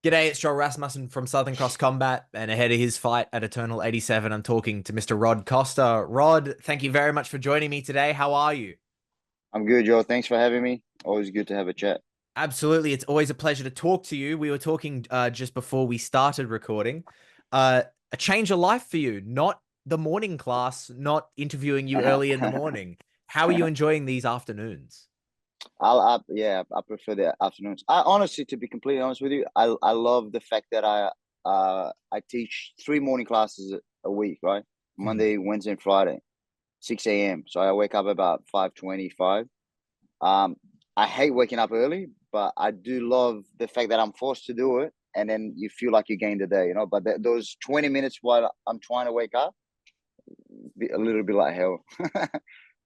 G'day, it's Joel Rasmussen from Southern Cross Combat, and ahead of his fight at Eternal 87, I'm talking to Mr. Rod Costa. Rod, thank you very much for joining me today. How are you? I'm good, Joe. Thanks for having me. Always good to have a chat. Absolutely, it's always a pleasure to talk to you. We were talking just before we started recording. Uh, a change of life for you, not the morning class, not interviewing you early in the morning. How are you enjoying these afternoons? I prefer the afternoons. I honestly, to be completely honest with you, I love the fact that I teach three morning classes a week, right? Hmm. Monday, Wednesday, and Friday, 6 a.m. So I wake up about 5:25. Um, I hate waking up early, but I do love the fact that I'm forced to do it, and then you feel like you gained the day, you know. But those 20 minutes while I'm trying to wake up, be a little bit like hell.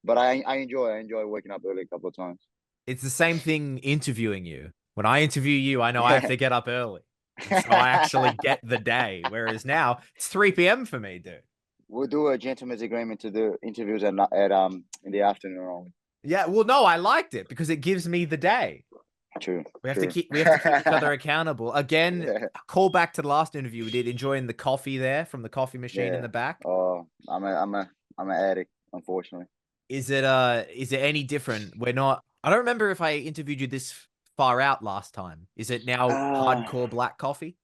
But I enjoy waking up early a couple of times. It's the same thing interviewing you. When I interview you, I know I have to get up early. And so I actually get the day. Whereas now it's 3 p.m. for me, dude. We'll do a gentleman's agreement to do interviews at in the afternoon only. Yeah, well, no, I liked it because it gives me the day. True, We have to true. keep each other accountable. Again, Yeah, call back to the last interview we did, enjoying the coffee there from the coffee machine in yeah. the back. Oh, I'm an addict, unfortunately. Is it any different? We're not I don't remember if I interviewed you this far out last time. Is it now Uh hardcore black coffee?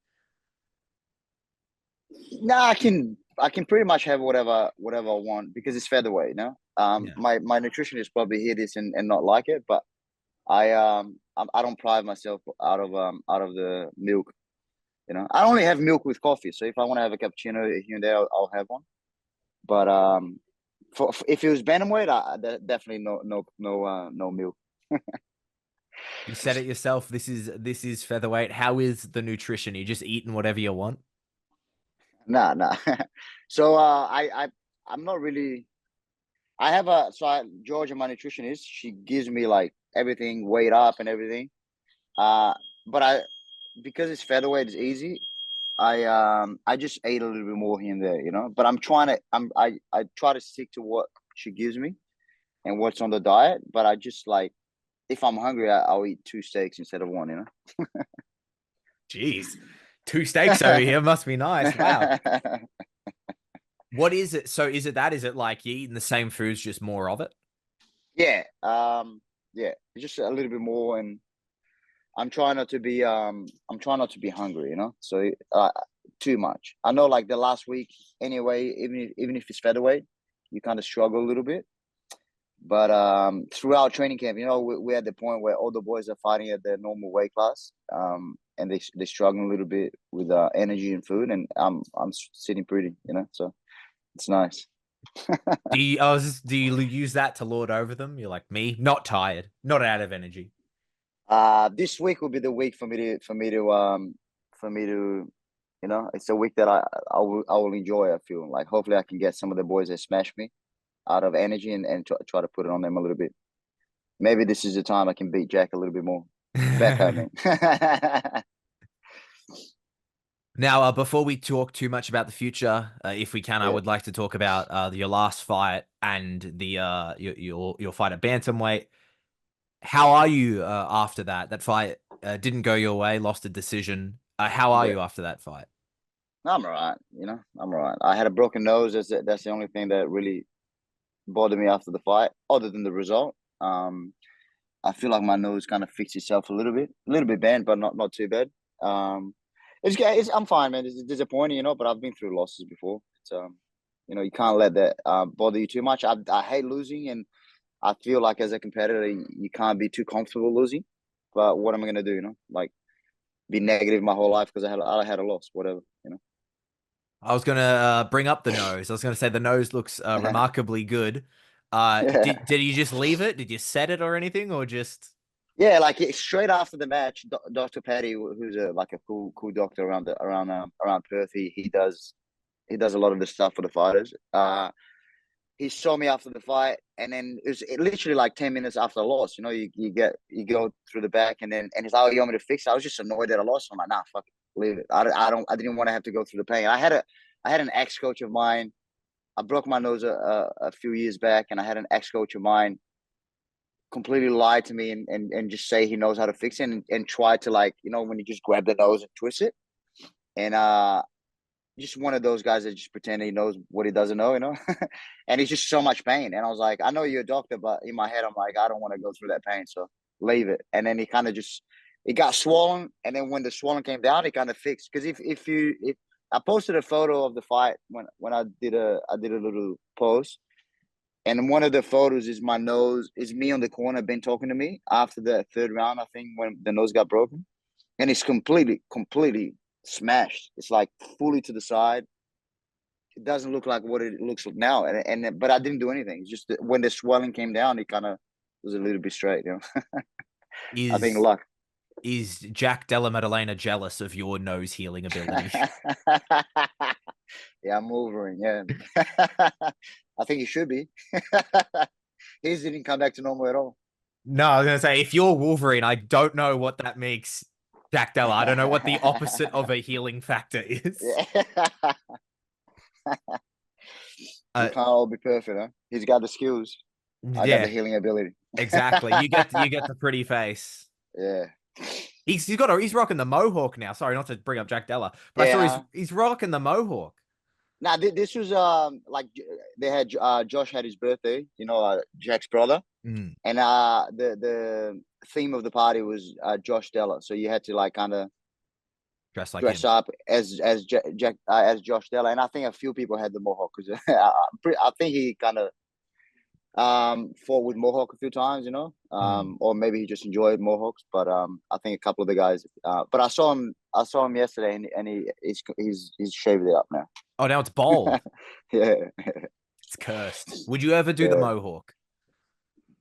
no, I can pretty much have whatever I want because it's featherweight, you know. Yeah. My nutritionist probably hear this and not like it, but I don't pride myself out of the milk. You know, I only have milk with coffee. So if I want to have a cappuccino here and there, I'll have one. But if it was bantamweight, definitely no milk. You said it yourself. This is featherweight. How is the nutrition? You just eating whatever you want? Nah, nah. So I'm not really. I have a so I, Georgia, my nutritionist, she gives me like everything weighed up and everything. Uh, but because it's featherweight, it's easy. I just ate a little bit more here and there, you know. But I try to stick to what she gives me and what's on the diet. But I just like if I'm hungry, I'll eat two steaks instead of one, you Jeez. Two steaks over here must be nice. Wow. know. What is it? So is it that? Is it like you eating the same foods, just more of it? Yeah, yeah, just a little bit more, and I'm trying not to be hungry, you know. So too much. I know, like the last week, anyway. Even if it's featherweight, you kind of struggle a little bit. But throughout training camp, you know, we're at the point where all the boys are fighting at their normal weight class, and they're struggling a little bit with energy and food, and I'm sitting pretty, you know. So it's nice. Do you use that to lord over them? You're like me, not tired, not out of energy. This week will be the week for me to you know, it's a week that I will enjoy. I feel like hopefully I can get some of the boys that smash me out of energy and try to put it on them a little bit. Maybe this is the time I can beat Jack a little bit more. Becca, I mean. Now, before we talk too much about the future, if we can, I Yeah. would like to talk about your last fight and the your fight at bantamweight. How are you after that? That fight didn't go your way, lost a decision. How are Yeah. you after that fight? I'm all right. You know, I'm all right. I had a broken nose. That's the only thing that really bothered me after the fight, other than the result. I feel like my nose kind of fixed itself a little bit bad, but not too bad. Um, I'm fine, man. It's disappointing, you know, but I've been through losses before. You know, you can't let that bother you too much. I hate losing, and I feel like as a competitor, you can't be too comfortable losing. But what am I gonna do? You know, like be negative my whole life because I had a loss, whatever. You I was gonna bring up the nose. I was gonna say the nose looks know. remarkably good. Yeah. Did you just leave it? Did you set it or anything, or just? Yeah, like straight after the match, Dr. Patty, who's like a cool doctor around Perth, he does a lot of the stuff for the fighters. He saw me after the fight, and then it literally like 10 minutes after the loss. You know, you go through the back, and he's like, "Oh, you want me to fix it?" I was just annoyed that I lost. I'm like, "Nah, fuck it, leave it. I didn't want to have to go through the pain." I had an ex coach of mine. I broke my nose a few years back, and I had an ex coach of mine completely lie to me and just say he knows how to fix it and try to, like, when you just grab the nose and twist it. And just one of those guys that just pretend he knows what he doesn't know. And he's just so much pain. And I was like, I know you're a doctor, but in my head, I'm like, I don't want to go through that pain. So leave it. And then he kind of just, it got swollen. And then when the swollen came down, it kind of fixed. Because if I posted a photo of the fight when I did a little post. And one of the photos is my nose, is me on the corner, been talking to me after the third round, I think, when the nose got broken. And it's completely smashed. It's like fully to the side. It doesn't look like what it looks like now. But I didn't do anything. It's just that when the swelling came down, it kind of was a little bit straight. I think Is luck. is Jack Della Maddalena jealous of your nose healing ability? Yeah, I'm Wolverine. Yeah, I think he should be. His didn't come back to normal at all. No, I was gonna say if you're Wolverine, I don't know what that makes Jack Della. I don't know what the opposite of a healing factor is. Yeah. We Uh, can't all be perfect, huh? He's got the skills. I got the yeah, healing ability. exactly. You get the pretty face. Yeah. He's rocking the mohawk now. Sorry, not to bring up Jack Della, but I saw Yeah. he's rocking the mohawk. Now this was like they had Josh had his birthday, Jack's brother, Mm, and the theme of the party was Josh Della. So you had to like kind of dressed like dress him. up as Jack as Josh Della, and I think a few people had the mohawk because I think he kind of fought with mohawk a few times, Mm. or maybe he just enjoyed mohawks. But I think a couple of the guys. But I saw him yesterday, and he's shaved it up now. Oh, now it's bald. Yeah, It's cursed. Would you ever do the yeah. mohawk?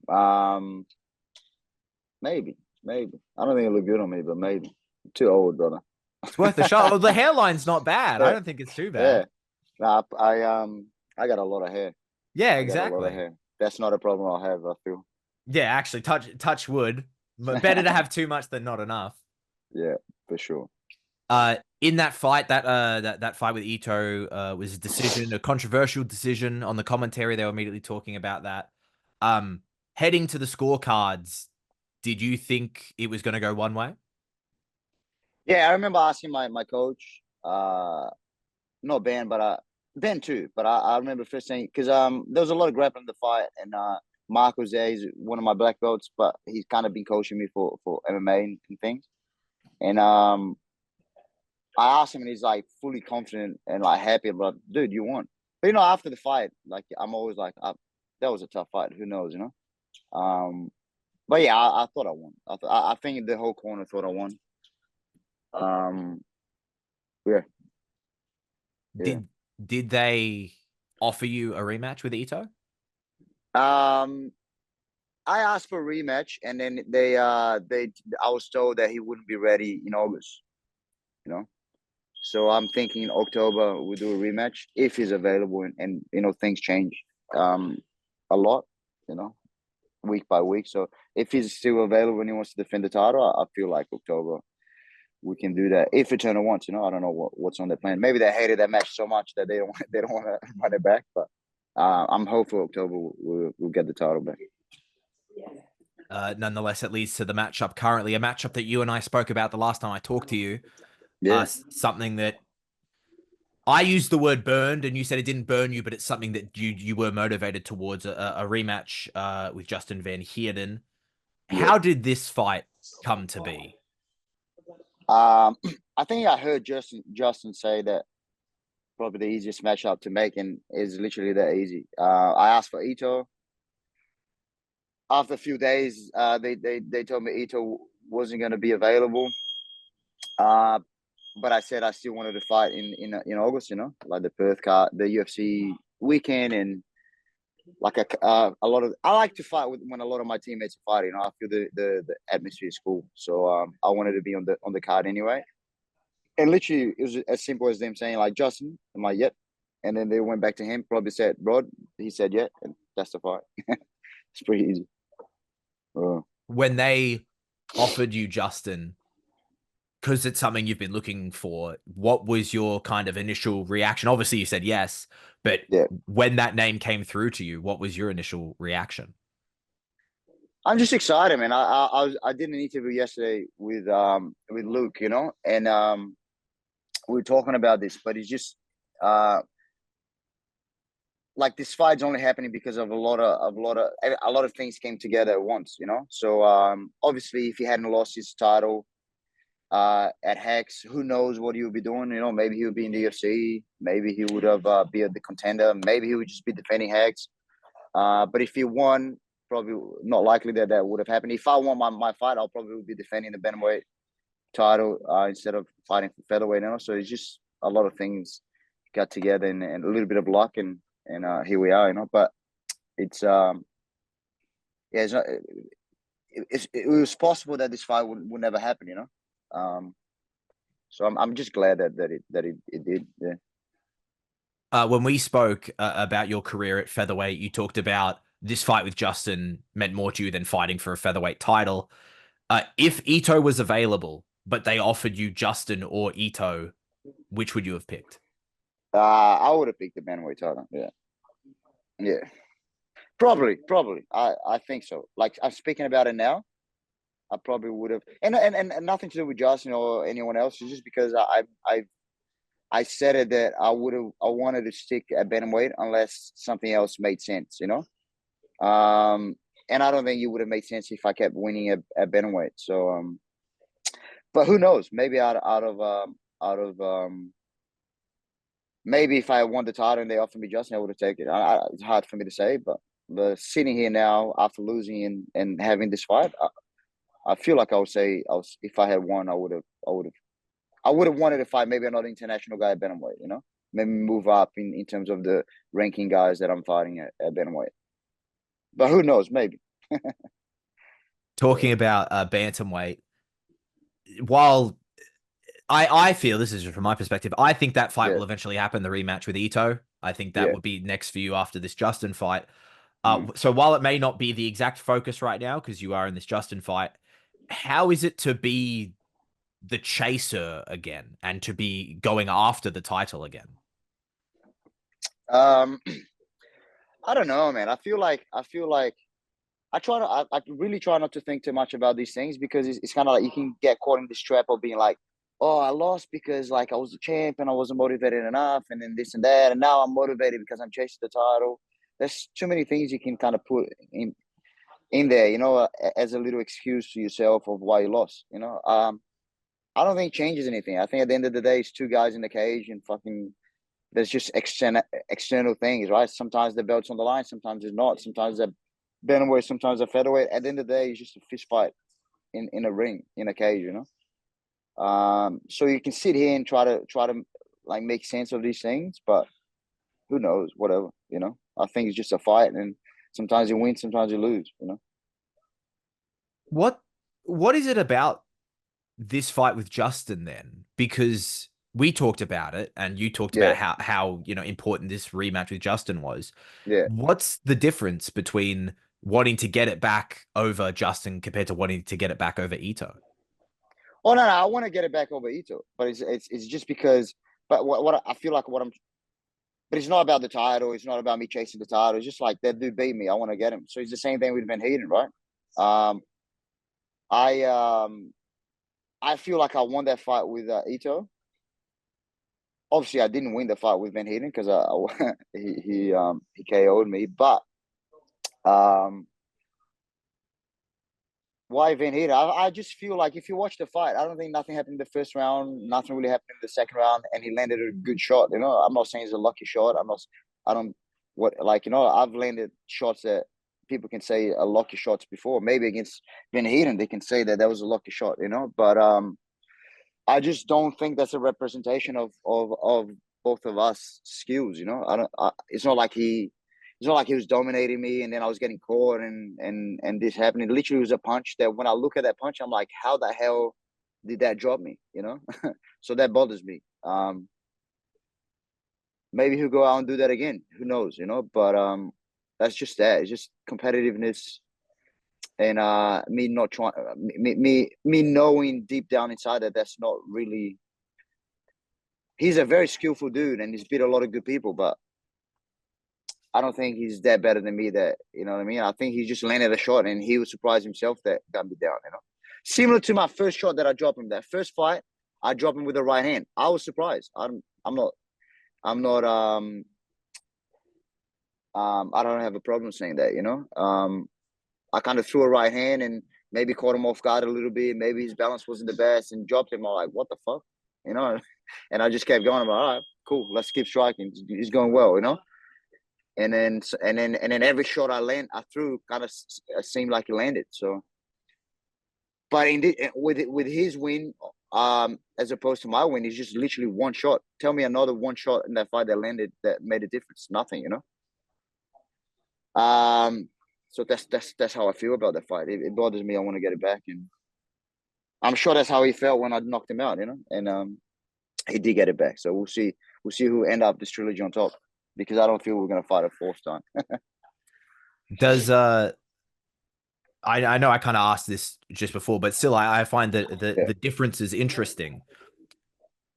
Um, maybe. I don't think it look good on me, but maybe. I'm too old, brother. It's worth a shot. Oh, the hairline's not bad. I Yeah, don't think it's too yeah. bad. Nah, I got a lot of hair. Yeah, I got a lot of exactly. hair. That's not a problem I'll have, I feel. Yeah, actually, touch wood. But better to have too much than not enough. Yeah, for sure. In that fight, that fight with Ito was a decision, a controversial decision. On the commentary, they were immediately talking about that. Heading to the scorecards, did you think it was going to go one way? Yeah, I remember asking my coach, not Ben, but Ben too. But I remember first saying because there was a lot of grappling in the fight, and Mark was there. He's one of my black belts, but he's kind of been coaching me for MMA and things. And I asked him, and he's like fully confident and like happy. But dude, you won. But after the fight, like I'm always like, that was a tough fight. Who knows? But yeah, I thought I won. I think the whole corner thought I won. Um, yeah, yeah. Did they offer you a rematch with Ito? Um, I asked for a rematch, and then I was told that he wouldn't be ready in August. You know, so I'm thinking October we do a rematch if he's available, and things change, a lot. You know, week by week. So if he's still available and he wants to defend the title, I feel like October we can do that if Eternal wants. I don't know what's on their plan. Maybe they hated that match so much that they don't want to run it back. But I'm hopeful October we'll get the title back. Nonetheless, it leads to the matchup currently, a matchup that you and I spoke about the last time I talked to you. Yeah, Something that I used the word burned, and you said it didn't burn you, but it's something that you were motivated towards a rematch with Justin Van Heerden. yeah. How did this fight come to be? I think I heard Justin say that probably the easiest matchup to make, and is literally that easy. I asked for Ito. After a few days, they told me Ito wasn't going to be available. But I said I still wanted to fight in August. Like the Perth card, the UFC weekend, and like a lot of I like to fight when a lot of my teammates are fighting. I feel the atmosphere is cool, so I wanted to be on the card anyway. And literally, it was as simple as them saying like Justin, I'm like, yep. And then they went back to him, probably said Rod. He said, yeah, and that's the fight. It's pretty easy. When they offered you Justin, because it's something you've been looking for, what was your kind of initial reaction? Obviously, you said yes, but Yeah. when that name came through to you, what was your initial reaction? I'm just excited, man. I did an interview yesterday with Luke, you know, and we were talking about this, but it's just uh like this fight's only happening because of a lot of things came together at once, you know. So obviously, if he hadn't lost his title at Hex, who knows what he would be doing? You know, maybe he would be in the UFC, maybe he would have be the contender, maybe he would just be defending Hex. But if he won, probably not likely that that would have happened. If I won my fight, I'll probably be defending the bantamweight title instead of fighting for featherweight. You know, so it's just a lot of things got together and a little bit of luck and here we are. You know, but it's yeah, it's not, it was possible that this fight would never happen. You know, so I'm just glad that it did. Yeah. When we spoke about your career at featherweight, you talked about this fight with Justin meant more to you than fighting for a featherweight title. If Ito was available, but they offered you Justin or Ito, which would you have picked? I would have picked the bantamweight title. Yeah, yeah. Probably. I think so. Like I'm speaking about it now, I probably would have, and nothing to do with Justin or anyone else. It's just because I said it that I wanted to stick at bantamweight unless something else made sense, you know. And I don't think it would have made sense if I kept winning at bantamweight. So but who knows? Maybe out of maybe if I won the title and they offered me Justin, I would have taken it. It's hard for me to say, but sitting here now after losing and having this fight, I feel like I would say if I had won, I would have wanted to fight maybe another international guy at bantamweight. You know, maybe move up in terms of the ranking guys that I'm fighting at bantamweight. But who knows? Maybe. Talking about bantamweight, while I feel this is just from my perspective, I think that fight Yeah, will eventually happen, the rematch with Ito. I think that yeah. would be next for you after this Justin fight. Mm. So while it may not be the exact focus right now because you are in this Justin fight, how is it to be the chaser again and to be going after the title again? Um, I don't know, man. I feel like I really try not to think too much about these things because it's kind of like you can get caught in this trap of being like, oh, I lost because like I was the champ and I wasn't motivated enough, and then this and that, and now I'm motivated because I'm chasing the title. There's too many things you can kind of put in there, you know, as a little excuse to yourself of why you lost. You know, I don't think it changes anything. I think at the end of the day, it's two guys in the cage and fucking. There's just external things, right? Sometimes the belt's on the line, sometimes it's not. Sometimes they're bantamweight, sometimes they're featherweight. At the end of the day, it's just a fist fight in a ring, in a cage, you know. So you can sit here and try to like make sense of these things, but who knows? Whatever, you know. I think it's just a fight, and sometimes you win, sometimes you lose, you know. What what is it about this fight with Justin then? Because we talked about it and you talked Yeah, about how important this rematch with Justin was. yeah. What's the difference between wanting to get it back over Justin compared to wanting to get it back over Ito? Oh no, I want to get it back over Ito, but it's just because. But what I feel like what I'm. But it's not about the title. It's not about me chasing the title. It's just like that dude beat me. I want to get him. So it's the same thing with Van Heerden, right? Um, I um, I feel like I won that fight with Ito. Obviously, I didn't win the fight with Van Heerden because he KO'd me. But um, why Van Heerden? I just feel like if you watch the fight, I don't think nothing happened in the first round. Nothing really happened in the second round, and he landed a good shot. You know, I'm not saying it's a lucky shot. I'm not. I don't. What like you know? I've landed shots that people can say are lucky shots before. Maybe against Van Heerden, they can say that that was a lucky shot. You know, but I just don't think that's a representation of both of us skills. You know, I don't. It's not like he. It's not like he was dominating me, and then I was getting caught, and this happened. It literally was a punch that when I look at that punch, I'm like, how the hell did that drop me? You know, so that bothers me. Maybe he'll go out and do that again. Who knows? You know, but that's just that. It's just competitiveness and me not trying me knowing deep down inside that that's not really he's a very skillful dude and he's beat a lot of good people, but I don't think he's that better than me. That, you know what I mean. I think he just landed a shot, and he was surprised himself that got me down. You know, similar to my first shot that I dropped him. That first fight, I dropped him with the right hand. I was surprised. I'm not. I'm not. I don't have a problem saying that. You know. I kind of threw a right hand and maybe caught him off guard a little bit. Maybe his balance wasn't the best and dropped him. I'm like, what the fuck, you know? And I just kept going. I'm like, all right, cool. Let's keep striking. He's going well, you know. And then every shot I threw kind of seemed like it landed. So, but with his win, as opposed to my win, it's just literally one shot. Tell me another one shot in that fight that landed that made a difference. Nothing, you know. So that's how I feel about that fight. It bothers me. I want to get it back, and I'm sure that's how he felt when I knocked him out, you know. And he did get it back. So we'll see. We'll see who end up this trilogy on top, because I don't feel we're gonna fight a fourth time. Does I know I kind of asked this just before, but still, I find that Yeah, the difference is interesting.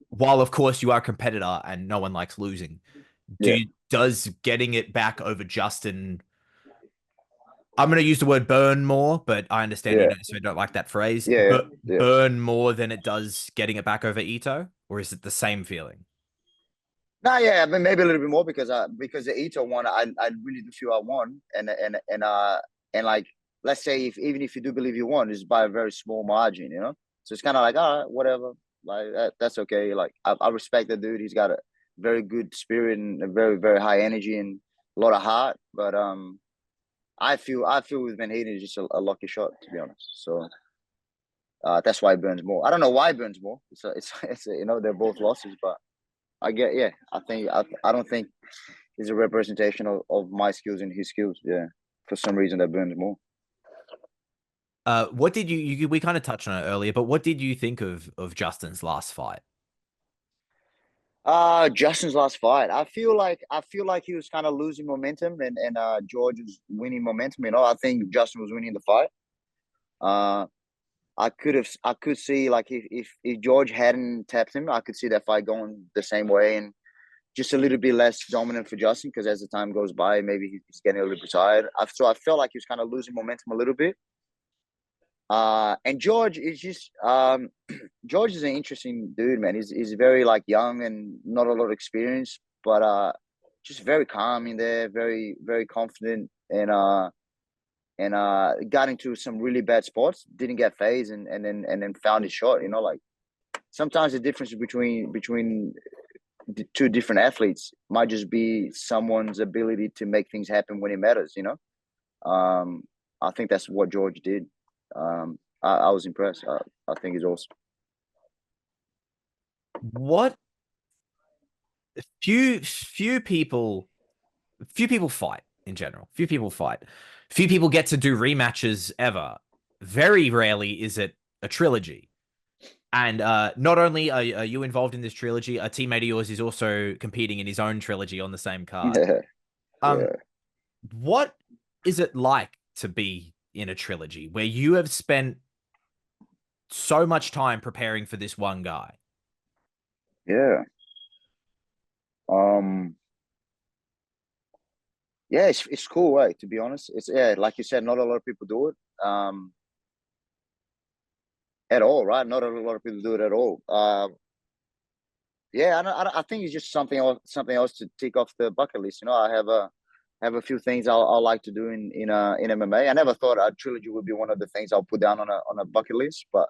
While of course you are a competitor and no one likes losing, yeah, does getting it back over Justin? I'm going to use the word burn more, but I understand you yeah, don't, so don't like that phrase. yeah, But yeah. burn more than it does getting it back over Ito, or is it the same feeling? Nah, yeah, but maybe a little bit more because the Ito one, I really do feel I won, and like, let's say if even if you do believe you won, it's by a very small margin, you know. So it's kind of like, all right, whatever, like that's okay. Like I respect the dude. He's got a very good spirit and a very very high energy and a lot of heart. But I feel with Van Heerden is just a lucky shot, to be honest. So that's why it burns more. I don't know why it burns more. You know, they're both losses, but yeah. I don't think it's a representation of my skills and his skills. Yeah, for some reason that burns more. What did we kind of touched on it earlier, but what did you think of Justin's last fight? Justin's last fight. I feel like he was kind of losing momentum, and George was winning momentum. You know, I think Justin was winning the fight. Uh, I could see, like, if George hadn't tapped him, I could see that fight going the same way and just a little bit less dominant for Justin, because as the time goes by, maybe he's getting a little bit tired. So I felt like he was kind of losing momentum a little bit. And George is just George is an interesting dude, man. He's very, like, young and not a lot of experience, but just very calm in there, very very confident, and got into some really bad spots, didn't get phased, and then found his shot. You know, like, sometimes the difference between the two different athletes might just be someone's ability to make things happen when it matters. You know, I think that's what George did. I was impressed. I think he's awesome. What few people fight in general. Few people fight. Few people get to do rematches ever. Very rarely is it a trilogy. And not only are you involved in this trilogy, a teammate of yours is also competing in his own trilogy on the same card. Yeah, Um, yeah, what is it like to be in a trilogy where you have spent so much time preparing for this one guy? yeah. Um, yeah, it's cool, right? To be honest, it's, yeah, like you said, not a lot of people do it. At all, right? Not a lot of people do it at all. Yeah, I think it's just something else to tick off the bucket list. You know, I have a few things I like to do in MMA. I never thought a trilogy would be one of the things I'll put down on a bucket list, but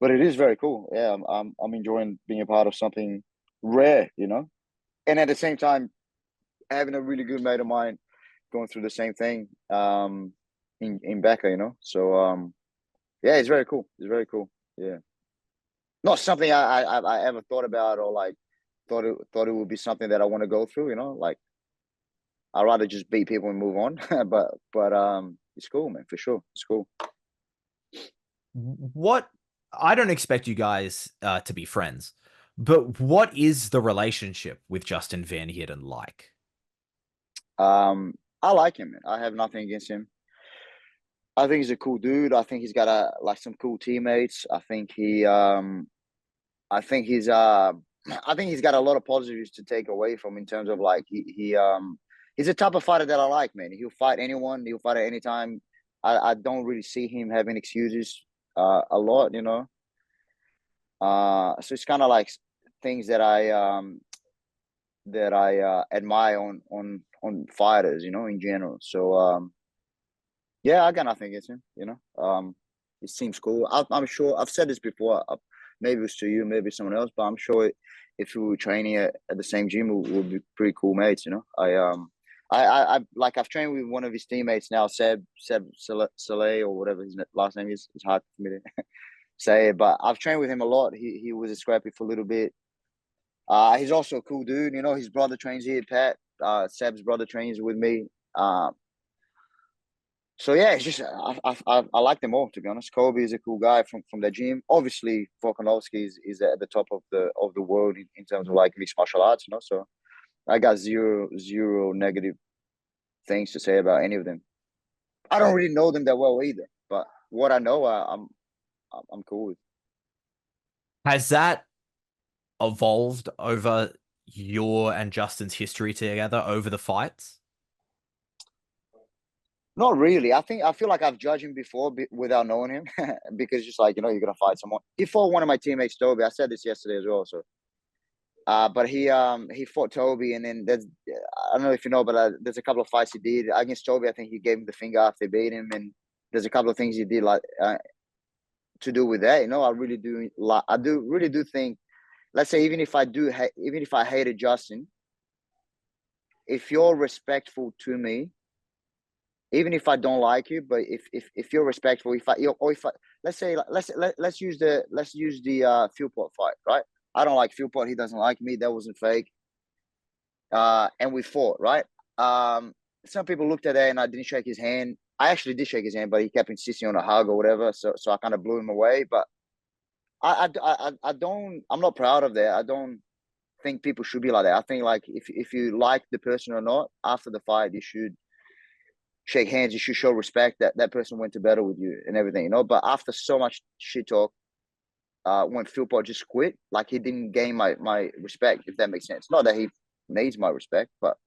it is very cool. Yeah, I'm enjoying being a part of something rare. You know, and at the same time, having a really good mate of mine going through the same thing. In Becca, you know. So yeah, it's very cool. It's very cool. Yeah. Not something I ever thought about, or like thought it would be something that I want to go through. You know, like, I'd rather just beat people and move on. but it's cool, man, for sure. It's cool. What I don't expect you guys to be friends, but what is the relationship with Justin Van Heerden like? I like him, man. I have nothing against him. I think he's a cool dude. I think he's got some cool teammates. I think he's I think he's got a lot of positives to take away from, in terms of, like, he He's a type of fighter that I like, man. He'll fight anyone. He'll fight at any time. I don't really see him having excuses a lot, you know. So it's kind of like things that I admire on fighters, you know, in general. So yeah, I got nothing against him, you know. It seems cool. I'm sure I've said this before. Maybe it's to you, maybe someone else, but I'm sure if we were training at the same gym, we would be pretty cool mates, you know. I like I've trained with one of his teammates now, Seb Saleh or whatever his last name is. It's hard for me to say it, but I've trained with him a lot. He was a scrappy for a little bit. He's also a cool dude. You know, his brother trains here, Pat. Seb's brother trains with me. So yeah, it's just I like them all, to be honest. Kobe is a cool guy from the gym. Obviously, Volkanovski is at the top of the world in terms of like mixed martial arts, you know. So I got zero negative things to say about any of them. I don't really know them that well either, but what I know, I'm cool with. Has that evolved over your and Justin's history together over the fights? Not really. I feel like I've judged him before without knowing him because just like, you know, you're gonna fight someone. He fought one of my teammates, Toby. I said this yesterday as well. So, but he fought Toby, and then I don't know if you know, but there's a couple of fights he did against Toby. I think he gave him the finger after they beat him, and there's a couple of things he did like to do with that. You know, I really do like. I do really do think. Let's say even if I hated Justin, if you're respectful to me, even if I don't like you, but if you're respectful, if I let's use the Philpott fight, right? I don't like Philpott. He doesn't like me. That wasn't fake. And we fought, right? Some people looked at that and I didn't shake his hand. I actually did shake his hand, but he kept insisting on a hug or whatever. So I kind of blew him away. But I don't. I'm not proud of that. I don't think people should be like that. I think like if you like the person or not after the fight, you should shake hands. You should show respect that that person went to battle with you and everything, you know. But after so much shit talk, when Philpott just quit, like he didn't gain my respect, if that makes sense. Not that he needs my respect, but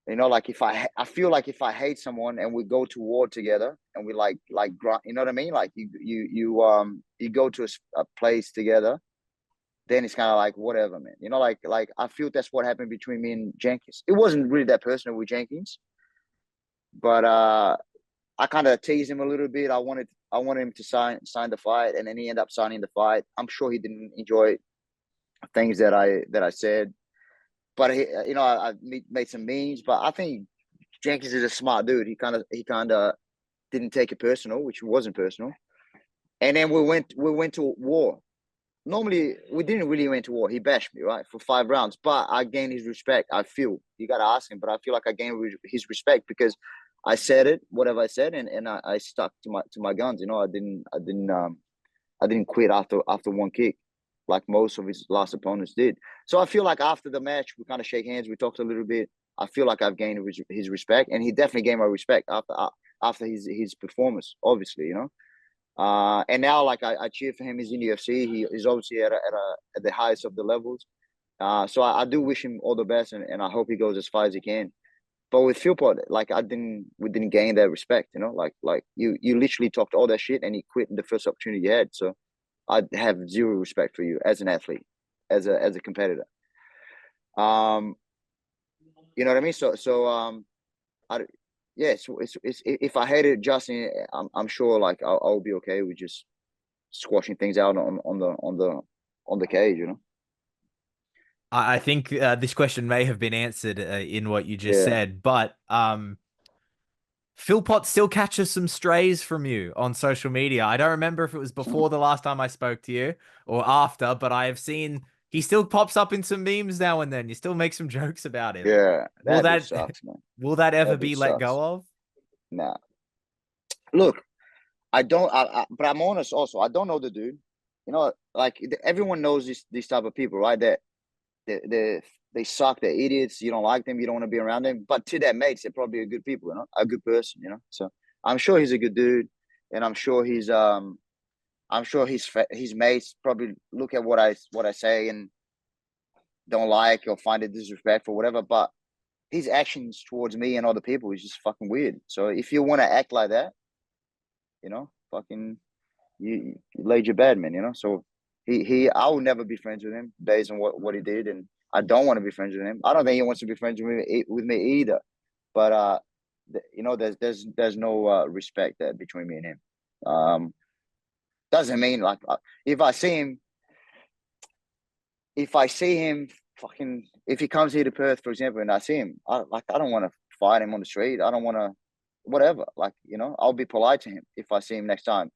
you know, like if I feel like if I hate someone and we go to war together and we you know what I mean? Like you go to a place together, then it's kind of like whatever, man. You know, like I feel that's what happened between me and Jenkins. It wasn't really that personal with Jenkins, but I kind of teased him a little bit. I wanted him to sign the fight, and then he ended up signing the fight. I'm sure he didn't enjoy things that I said, but I made some memes. But I think Jenkins is a smart dude. He kind of didn't take it personal, which wasn't personal. And then we went to war. Normally, we didn't really went to war. He bashed me, right, for 5 rounds, but I gained his respect. I feel you got to ask him, but I feel like I gained his respect because I said it, whatever I said, and I stuck to my guns. You know, I didn't quit after one kick, like most of his last opponents did. So I feel like after the match, we kind of shake hands. We talked a little bit. I feel like I've gained his respect, and he definitely gained my respect after his performance. Obviously, you know. And now, like I cheer for him. He's in the UFC. He is obviously at the highest of the levels. So I do wish him all the best, and I hope he goes as far as he can. But with Philpott, like we didn't gain that respect, you know. Like you literally talked all that shit, and he quit in the first opportunity you had. So I have zero respect for you as an athlete, as a competitor. Um, you know what I mean? I yeah. So it's if I hated Justin, I'm sure like I'll be okay with just squashing things out on the cage, you know. I think this question may have been answered in what you just Yeah, said, but Philpott still catches some strays from you on social media. I don't remember if it was before the last time I spoke to you or after, but I have seen he still pops up in some memes now and then. You still make some jokes about him. yeah. Will That dude that sucks, man. will that ever That dude be let sucks. go of? Nah. Look, I don't. But I'm honest. Also, I don't know the dude. You know, like everyone knows these type of people, right? That they suck. They're idiots. You don't like them. You don't want to be around them. But to their mates, they're probably a good people. You know, a good person. You know, so I'm sure he's a good dude, and I'm sure his mates probably look at what I say and don't like or find it disrespectful, whatever. But his actions towards me and other people is just fucking weird. So if you want to act like that, fucking you laid your bad, man. So I will never be friends with him based on what he did, and I don't want to be friends with him. I don't think he wants to be friends with me either. But there's no respect there between me and him. Doesn't mean like if I see him, fucking, if he comes here to Perth, for example, and I see him, I don't want to fight him on the street. I don't want to, whatever. Like, I'll be polite to him if I see him next time.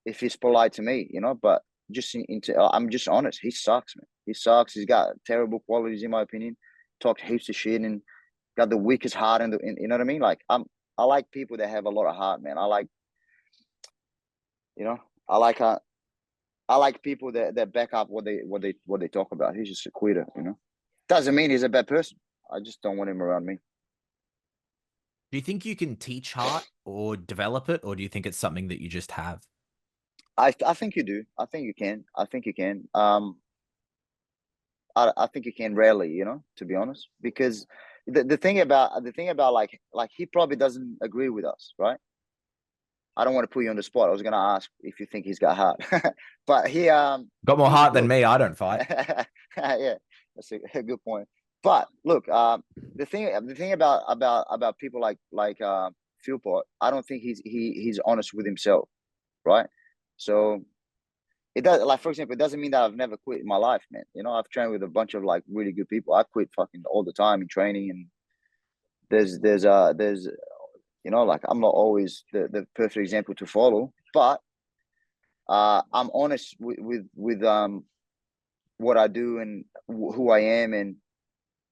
If he's polite to me, but I'm just honest. He sucks, man. He sucks. He's got terrible qualities, in my opinion. Talked heaps of shit and got the weakest heart you know what I mean? Like I like people that have a lot of heart, man. I like, I like I like people that back up what they talk about. He's just a quitter, Doesn't mean he's a bad person. I just don't want him around me. Do you think you can teach heart or develop it, or do you think it's something that you just have? I think you do. I think you can. I think you can. I think you can rarely, to be honest, because the thing about like he probably doesn't agree with us, right? I don't want to put you on the spot. I was gonna ask if you think he's got heart, but he got more heart than me. I don't fight. Yeah, that's a good point. But look, the thing about people like Philpott, I don't think he's honest with himself, right? So it does, like, for example, it doesn't mean that I've never quit in my life, man. I've trained with a bunch of like really good people. I quit fucking all the time in training, and there's like I'm not always the perfect example to follow, but I'm honest with what I do and who I am, and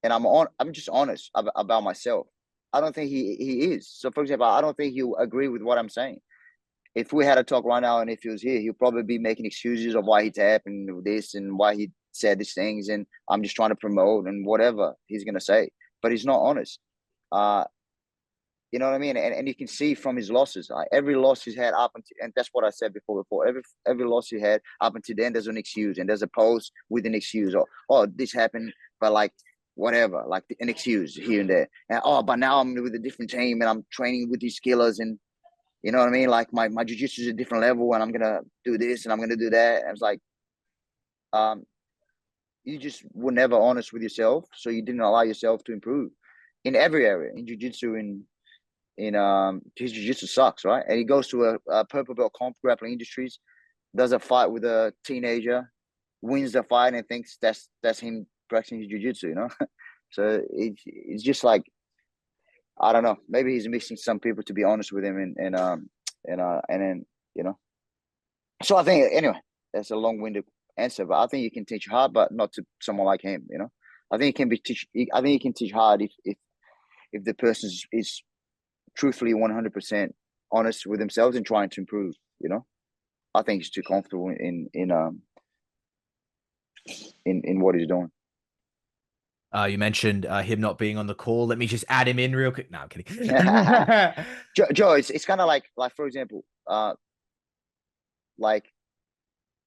I'm just honest about myself. I don't think he is. So, for example, I don't think he'll agree with what I'm saying. If we had a talk right now and if he was here, he'll probably be making excuses of why he tapped and this and why he said these things, and I'm just trying to promote and whatever he's gonna say. But he's not honest. You know what I mean? And you can see from his losses, every loss he's had up until, and that's what I said before. Every loss he had up until then, there's an excuse, and there's a post with an excuse, or this happened, but like whatever, like an excuse here and there. And but now I'm with a different team and I'm training with these killers, and you know what I mean? Like my jiu-jitsu is a different level, and I'm gonna do this and I'm gonna do that. And it's like, you just were never honest with yourself, so you didn't allow yourself to improve in every area, in jiu-jitsu, in his jiu-jitsu sucks, right? And he goes to a purple belt comp, Grappling Industries, does a fight with a teenager, wins the fight, and thinks that's him practicing his jiu-jitsu, So it's just like, I don't know, maybe he's missing some people to be honest with him, and then so I think, anyway, that's a long-winded answer, but I think you can teach hard, but not to someone like him, I think you can teach hard if the person is truthfully 100% honest with themselves and trying to improve. I think he's too comfortable in what he's doing. You mentioned him not being on the call. Let me just add him in real quick. No, I'm kidding. Joe, it's kind of like for example, like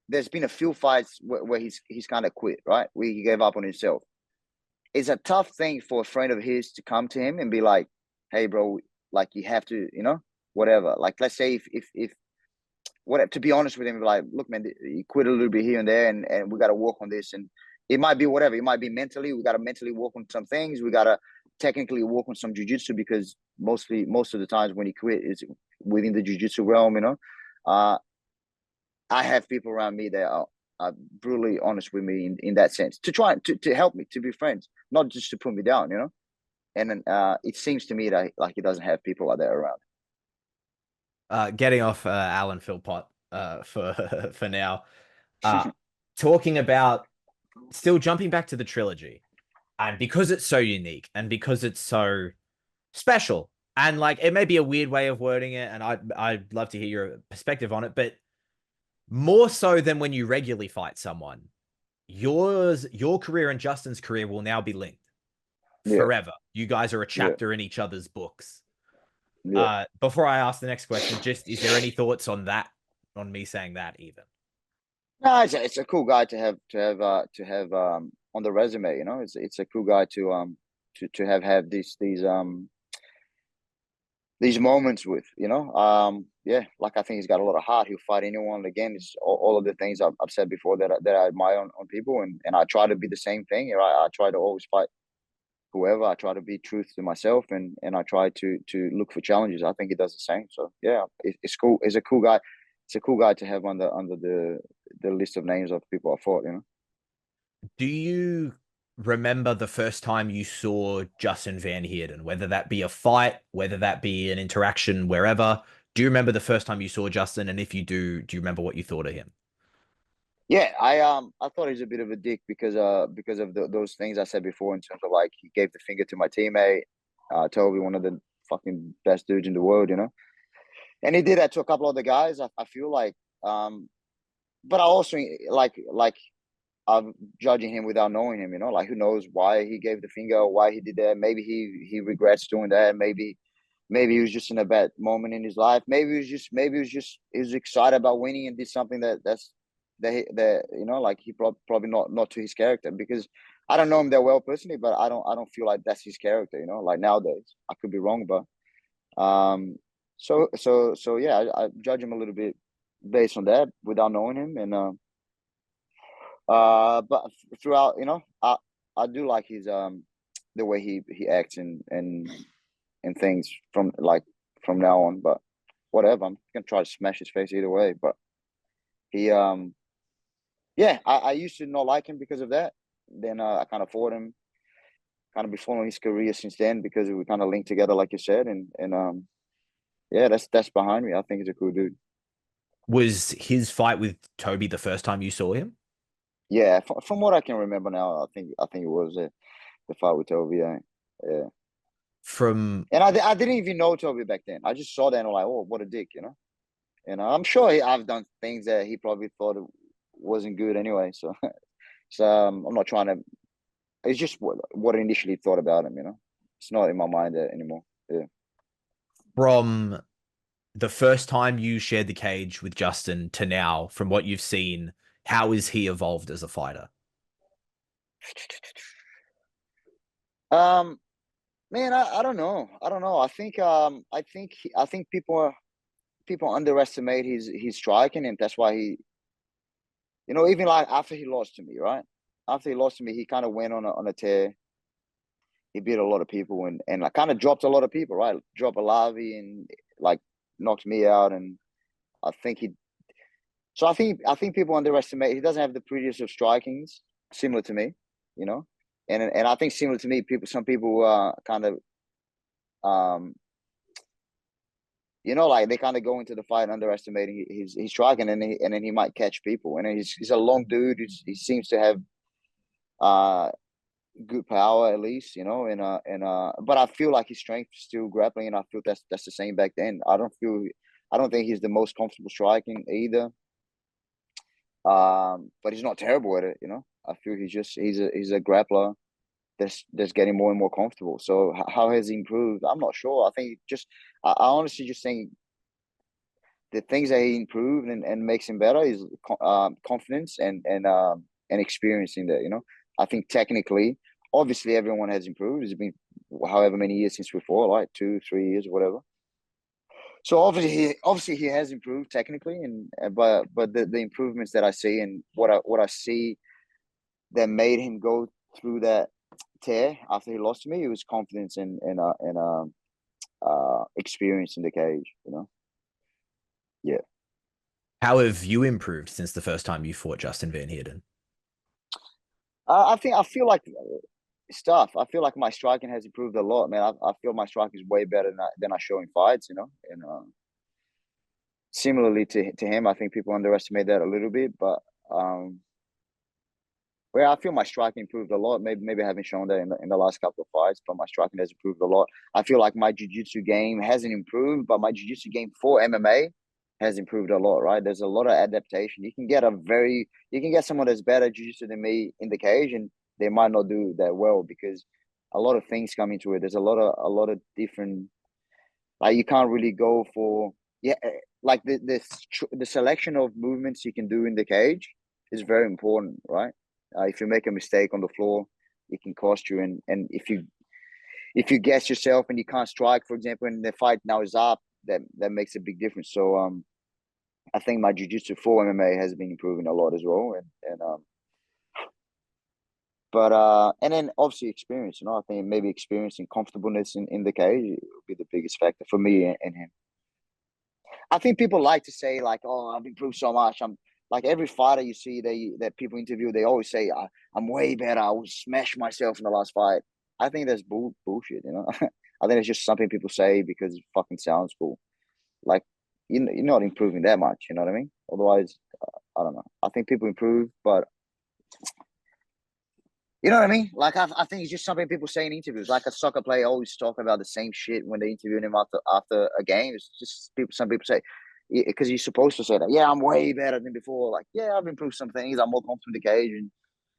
there's been a few fights where he's kind of quit, right? Where he gave up on himself. It's a tough thing for a friend of his to come to him and be like, "Hey, bro, like you have to, whatever." Like, let's say if whatever, to be honest with him, be like, "Look, man, you quit a little bit here and there, and we got to work on this." And it might be whatever. It might be mentally. We got to mentally work on some things. We got to technically work on some jiu-jitsu, because most of the times when you quit is within the jiu-jitsu realm. I have people around me that are brutally honest with me in that sense, to try to help me, to be friends, not just to put me down, And it seems to me that like he doesn't have people like that around. Getting off Alan Philpott for now. Talking about, still jumping back to the trilogy, and because it's so unique and because it's so special, and like it may be a weird way of wording it, and I'd love to hear your perspective on it, but more so than when you regularly fight someone, your career and Justin's career will now be linked forever. You guys are a chapter in each other's books. Before I ask the next question, just, is there any thoughts on that, on me saying that even? No, it's a cool guy to have on the resume. It's a cool guy to to have these moments with, yeah, like I think he's got a lot of heart. He'll fight anyone. Again, it's all of the things I've said before that I admire on people, and I try to be the same thing. I try to always fight whoever. I try to be truth to myself, and I try to look for challenges. I think he does the same. So yeah, it's cool. It's a cool guy. It's a cool guy to have under the list of names of people I fought. Do you remember the first time you saw Justin Van Heerden, whether that be a fight, whether that be an interaction, wherever? Do you remember the first time you saw Justin? And if you do you remember what you thought of him? Yeah, I thought he's a bit of a dick because of those things I said before in terms of like he gave the finger to my teammate, Toby, one of the fucking best dudes in the world. And he did that to a couple other guys. I feel like, but I also like I'm judging him without knowing him. Like who knows why he gave the finger or why he did that? Maybe he regrets doing that. Maybe he was just in a bad moment in his life. He was excited about winning and did something that like he probably not to his character, because I don't know him that well personally, but I don't feel like that's his character. Like nowadays I could be wrong, but so yeah, I judge him a little bit based on that without knowing him, and but throughout, I do like his the way he acts and things from now on. But whatever, I'm gonna try to smash his face either way. But he yeah, I used to not like him because of that. Then I kind of fought him, kind of been following his career since then because we kind of linked together, like you said, and yeah, that's behind me. I think he's a cool dude. Was his fight with Toby the first time you saw him? Yeah, from what I can remember now, I think it was the fight with Toby. Yeah, yeah. From And I didn't even know Toby back then. I just saw that and I'm like, oh, what a dick. And I'm sure I've done things that he probably thought it wasn't good anyway. So, I'm not trying to. It's just what I initially thought about him. It's not in my mind anymore. Yeah. from the first time you shared the cage with Justin to now, from what you've seen, how is he evolved as a fighter? Um, man, I don't know. I don't know. I think people underestimate his striking, and that's why even like after he lost to me, right? After he lost to me, he kind of went on a tear. He beat a lot of people and like kind of dropped a lot of people, right? Dropped Alavi and like knocked me out, and I think he. So I think people underestimate. He doesn't have the prettiest of strikings, similar to me, you know, and I think similar to me, some people kind of um like they kind of go into the fight underestimating his striking, and then he might catch people, and he's a long dude. He seems to have uh good power at least, and but I feel like his strength is still grappling, and I feel that's the same back then. I don't think he's the most comfortable striking either. But he's not terrible at it. I feel he's a grappler that's getting more and more comfortable. So how has he improved? I'm not sure. I think just I honestly just think the things that he improved and makes him better is confidence and experience in that. I think technically, obviously, everyone has improved. It's been however many years since we fought, like 2, 3 years, or whatever. So obviously he has improved technically, but the improvements that I see and what I see that made him go through that tear after he lost to me, it was confidence and experience in the cage. Yeah. How have you improved since the first time you fought Justin Van Heerden? I feel like stuff. I feel like my striking has improved a lot, man. I feel my striking is way better than I show in fights, and similarly to him, I think people underestimate that a little bit, but um, well, I feel my striking improved a lot. Maybe I haven't shown that in the last couple of fights, but my striking has improved a lot. I feel like my jiu-jitsu game hasn't improved, but my jiu-jitsu game for MMA has improved a lot, right? There's a lot of adaptation. You can get someone that's better at jiu-jitsu than me in the cage, and they might not do that well because a lot of things come into it. There's a lot of different, like you can't really go for, yeah, like the selection of movements you can do in the cage is very important, right? If you make a mistake on the floor, it can cost you, and if you if you guess yourself and you can't strike, for example, and the fight now is up, that makes a big difference. So I think my jiu-jitsu for MMA has been improving a lot as well, and then obviously experience. I think maybe experience and comfortableness in the cage will be the biggest factor for me and him. I think people like to say like, "Oh, I've improved so much." I'm like every fighter you see that people interview, they always say, "I'm way better. I will smash myself in the last fight." I think that's bullshit. I think it's just something people say because it fucking sounds cool. Like you're not improving that much. You know what I mean? Otherwise, I don't know. I think people improve, but you know what I mean? Like I think it's just something people say in interviews. Like a soccer player always talk about the same shit when they interview him after a game. It's just some people say because you're supposed to say that. Yeah, I'm way better than before. Like yeah, I've improved some things. I'm more confident in the cage, and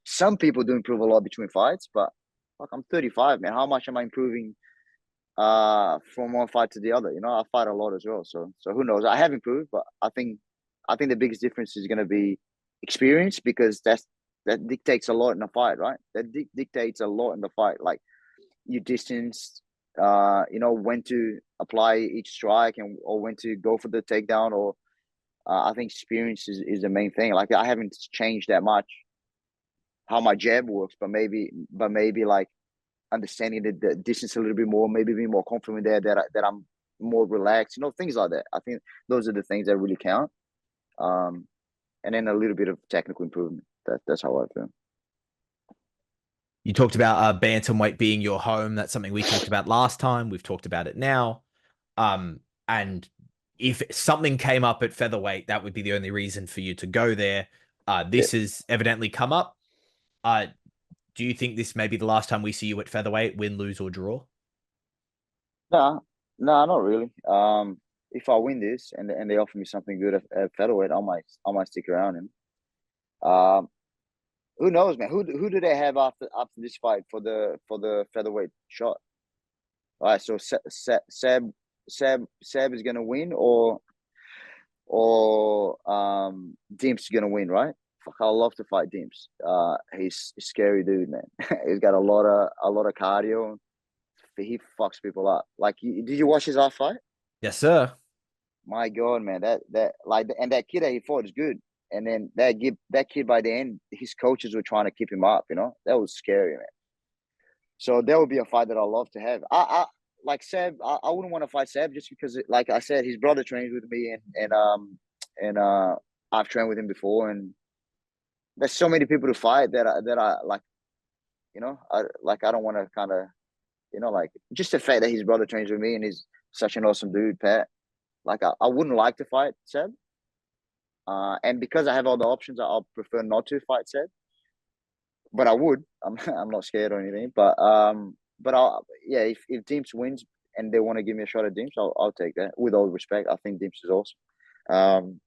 some people do improve a lot between fights. But like I'm 35, man. How much am I improving from one fight to the other? I fight a lot as well. So who knows? I have improved, but I think the biggest difference is going to be experience because that dictates a lot in a fight, right? That dictates a lot in the fight, like your distance, when to apply each strike or when to go for the takedown. Or I think experience is the main thing. Like I haven't changed that much how my jab works, but maybe like understanding the distance a little bit more, maybe being more confident there that I'm more relaxed, things like that. I think those are the things that really count. And then a little bit of technical improvement. That's how I feel. You talked about bantamweight being your home. That's something we talked about last time. We've talked about it now. And if something came up at featherweight, that would be the only reason for you to go there. This has evidently come up. Do you think this may be the last time we see you at featherweight, win, lose, or draw? No, no, not really. If I win this and they offer me something good at featherweight, I might stick around. And um, who knows, man? Who do they have after this fight for the featherweight shot? All right, so Seb is gonna win, or Dimps is gonna win, right? Fuck, I love to fight Dimps. He's a scary dude, man. He's got a lot of cardio. He fucks people up. Like, did you watch his last fight? Yes, sir. My God, man, that like, and that kid that he fought is good. And then that kid by the end, his coaches were trying to keep him up. That was scary, man. So that would be a fight that I love to have. I like Seb. I wouldn't want to fight Seb just because, like I said, his brother trains with me, and I've trained with him before, and there's so many people to fight that I like. I don't want to kind of, like just the fact that his brother trains with me and he's such an awesome dude, Pat. Like I wouldn't like to fight Seb. And because I have all the options, I'll prefer not to fight Seb. But I would. I'm not scared or anything. But yeah, if Dimps wins and they want to give me a shot at Dimps, I'll take that. With all respect, I think Dimps is awesome.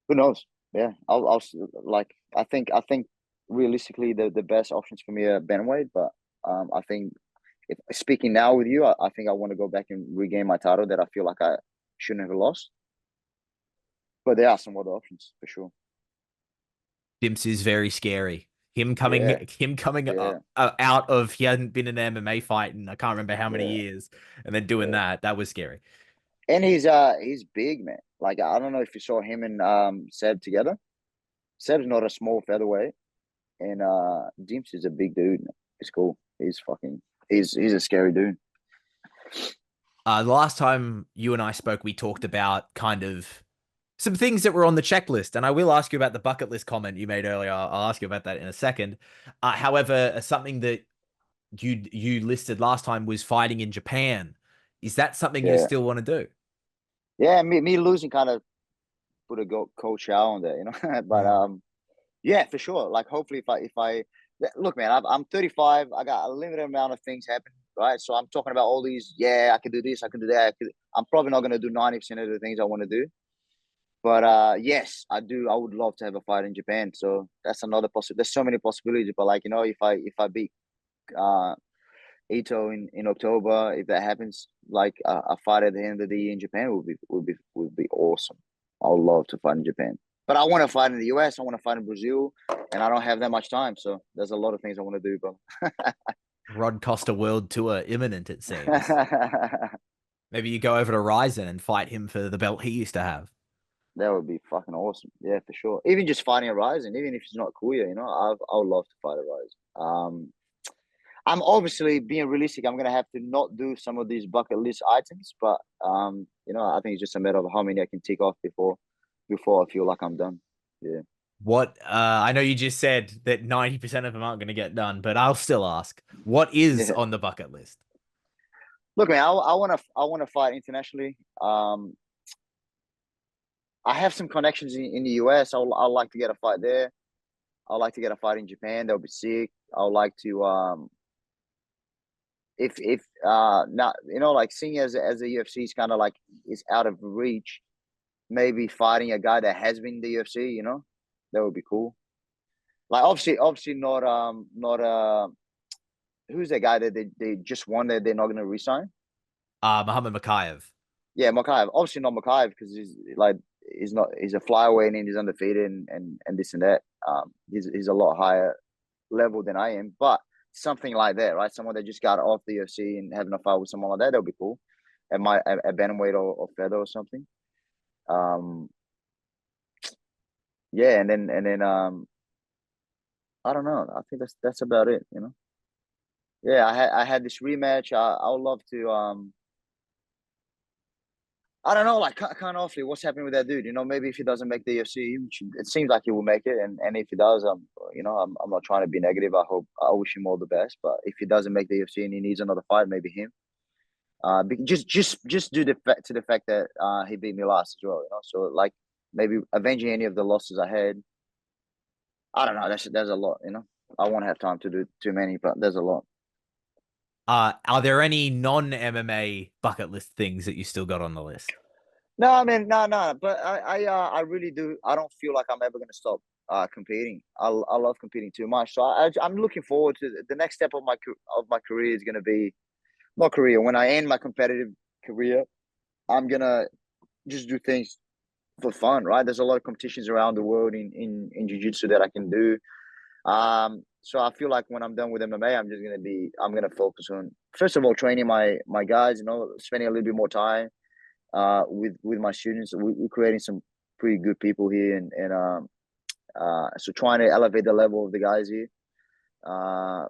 Who knows? Yeah, I'll like. I think realistically the best options for me are bantamweight. But I think if speaking now with you, I think I want to go back and regain my title that I feel like I shouldn't have lost. But there are some other options for sure. Dimps is very scary. Him coming, Yeah, him coming yeah, out of he hadn't been in an MMA fight in I can't remember how many yeah, years, and then doing yeah. that was scary. And he's big, man. Like I don't know if you saw him and Seb together. Seb's not a small featherweight, and Dimps is a big dude. Man. He's cool. He's a scary dude. The last time you and I spoke, we talked about kind of some things that were on the checklist, and I will ask you about the bucket list comment you made earlier. I'll ask you about that in a second. However, something that you listed last time was fighting in Japan. Is that something you Yeah, still want to do? yeah. Me losing kind of put a cold shower on there. But yeah, for sure. Like hopefully, if I look, man, I'm 35. I got a limited amount of things happening, right? So I'm talking about all these. Yeah, I can do this. I can do that. I'm probably not going to do 90% of the things I want to do. But yes, I do. I would love to have a fight in Japan. So that's another possibility. There's so many possibilities. But like if I beat uh Ito in October, if that happens, like a fight at the end of the year in Japan would be awesome. I would love to fight in Japan. But I want to fight in the US. I want to fight in Brazil, and I don't have that much time. So there's a lot of things I want to do, bro. Rod Costa World Tour imminent, it seems. Maybe you go over to Ryzen and fight him for the belt he used to have. That would be fucking awesome. Yeah, for sure. Even just fighting a Ryzen, even if it's not Kuya, I would love to fight a Ryzen. I'm obviously being realistic. I'm gonna have to not do some of these bucket list items, but I think it's just a matter of how many I can tick off before I feel like I'm done. Yeah. What I know you just said that 90% of them aren't going to get done, but I'll still ask, what is Yeah. on the bucket list? Look, man, I wanna fight internationally. I have some connections in the US. I'd like to get a fight there. I'd like to get a fight in Japan. That would be sick. I'd like to if not like seeing as the UFC is kind of like is out of reach, maybe fighting a guy that has been in the UFC, that would be cool. Like obviously not who's that guy that they just won that they're not gonna resign? Muhammad Makayev. Yeah, Makayev. Obviously not Makayev because he's a flyweight and he's undefeated and this and that. He's a lot higher level than I am, but something like that, right? Someone that just got off the UFC and having a fight with someone like that, that would be cool. At bantamweight or feather or something. Um, yeah, and then I don't know. I think that's about it. Yeah, I had this rematch. I would love to I don't know, like kind of awfully what's happening with that dude. Maybe if he doesn't make the UFC, which it seems like he will make it, and if he does, I'm not trying to be negative. I wish him all the best. But if he doesn't make the UFC and he needs another fight, maybe him. Just due to the fact that he beat me last as well. So like maybe avenging any of the losses I had. I don't know. There's a lot. I won't have time to do too many, but there's a lot. Are there any non-MMA bucket list things that you still got on the list? No, I mean, no. But I really do. I don't feel like I'm ever gonna stop competing. I love competing too much. So I'm looking forward to the next step of my career is gonna be not career. When I end my competitive career, I'm gonna just do things for fun. Right? There's a lot of competitions around the world in jiu-jitsu that I can do. So I feel like when I'm done with MMA, I'm gonna focus on first of all training my guys. Spending a little bit more time with my students. We're creating some pretty good people here, and so trying to elevate the level of the guys here.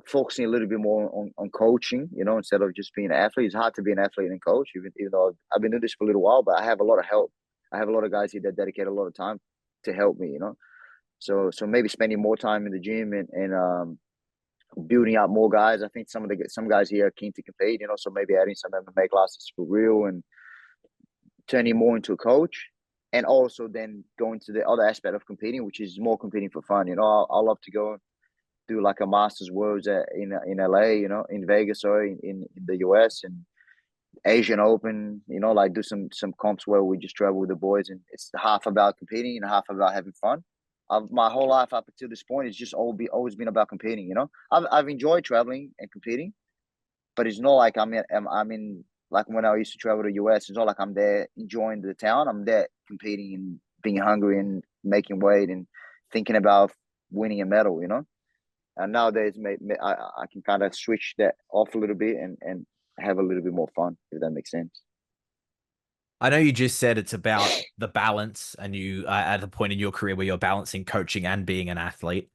Focusing a little bit more on coaching, instead of just being an athlete. It's hard to be an athlete and coach, even though I've been doing this for a little while, but I have a lot of help. I have a lot of guys here that dedicate a lot of time to help me. So maybe spending more time in the gym and building out more guys. I think some guys here are keen to compete, so maybe adding some MMA classes for real and turning more into a coach, and also then going to the other aspect of competing, which is more competing for fun. I love to go do like a Masters Worlds in LA, in Vegas or in the US and Asian Open. Like do some comps where we just travel with the boys, and it's half about competing and half about having fun. My whole life up until this point is just always been about competing. I've enjoyed traveling and competing, but it's not like I'm in like when I used to travel to US. It's not like I'm there enjoying the town. I'm there competing and being hungry and making weight and thinking about winning a medal. And nowadays, I can kind of switch that off a little bit and have a little bit more fun, if that makes sense. I know you just said it's about the balance, and you at the point in your career where you're balancing coaching and being an athlete.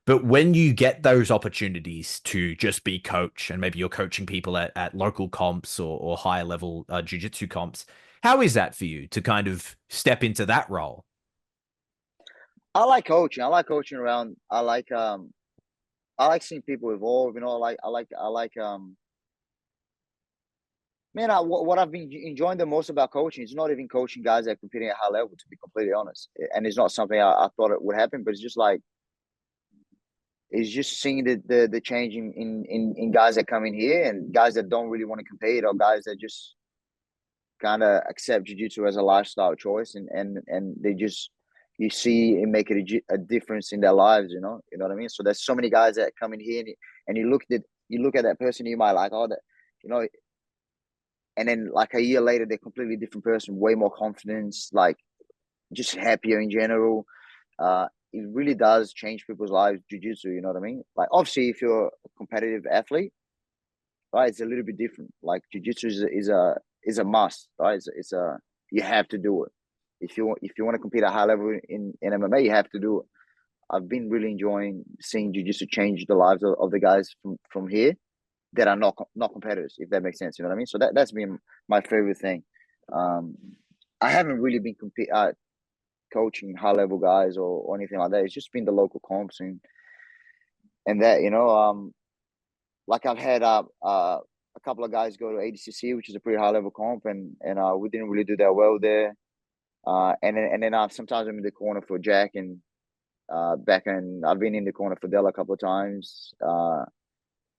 But when you get those opportunities to just be coach, and maybe you're coaching people at local comps or higher level jiu-jitsu comps, how is that for you to kind of step into that role? I like coaching. I like coaching around. I like seeing people evolve. I like man, what I've been enjoying the most about coaching is not even coaching guys that are competing at high level, to be completely honest. And it's not something I thought it would happen, but it's just seeing the change in guys that come in here and guys that don't really want to compete, or guys that just kind of accept jiu-jitsu as a lifestyle choice, and they just you see it make a difference in their lives. You know what I mean. So there's so many guys that come in here, and you look at that person, you might like, oh, that you know and then like a year later they're a completely different person, way more confidence, like just happier in general. It really does change people's lives, jiu-jitsu. You know what I mean. Like obviously if you're a competitive athlete, right? It's a little bit different. Like jiu-jitsu is a must, right? It's a you have to do it. If you want to compete at high level in MMA, you have to do it. I've been really enjoying seeing jiu-jitsu change the lives of the guys from here that are not competitors, if that makes sense. You know what I mean? So that's been my favorite thing. Um, I haven't really been coaching high level guys or anything like that. It's just been the local comps and that like I've had a couple of guys go to ADCC, which is a pretty high level comp, and we didn't really do that well there. And then sometimes I'm in the corner for Jack and back, and I've been in the corner for Della a couple of times.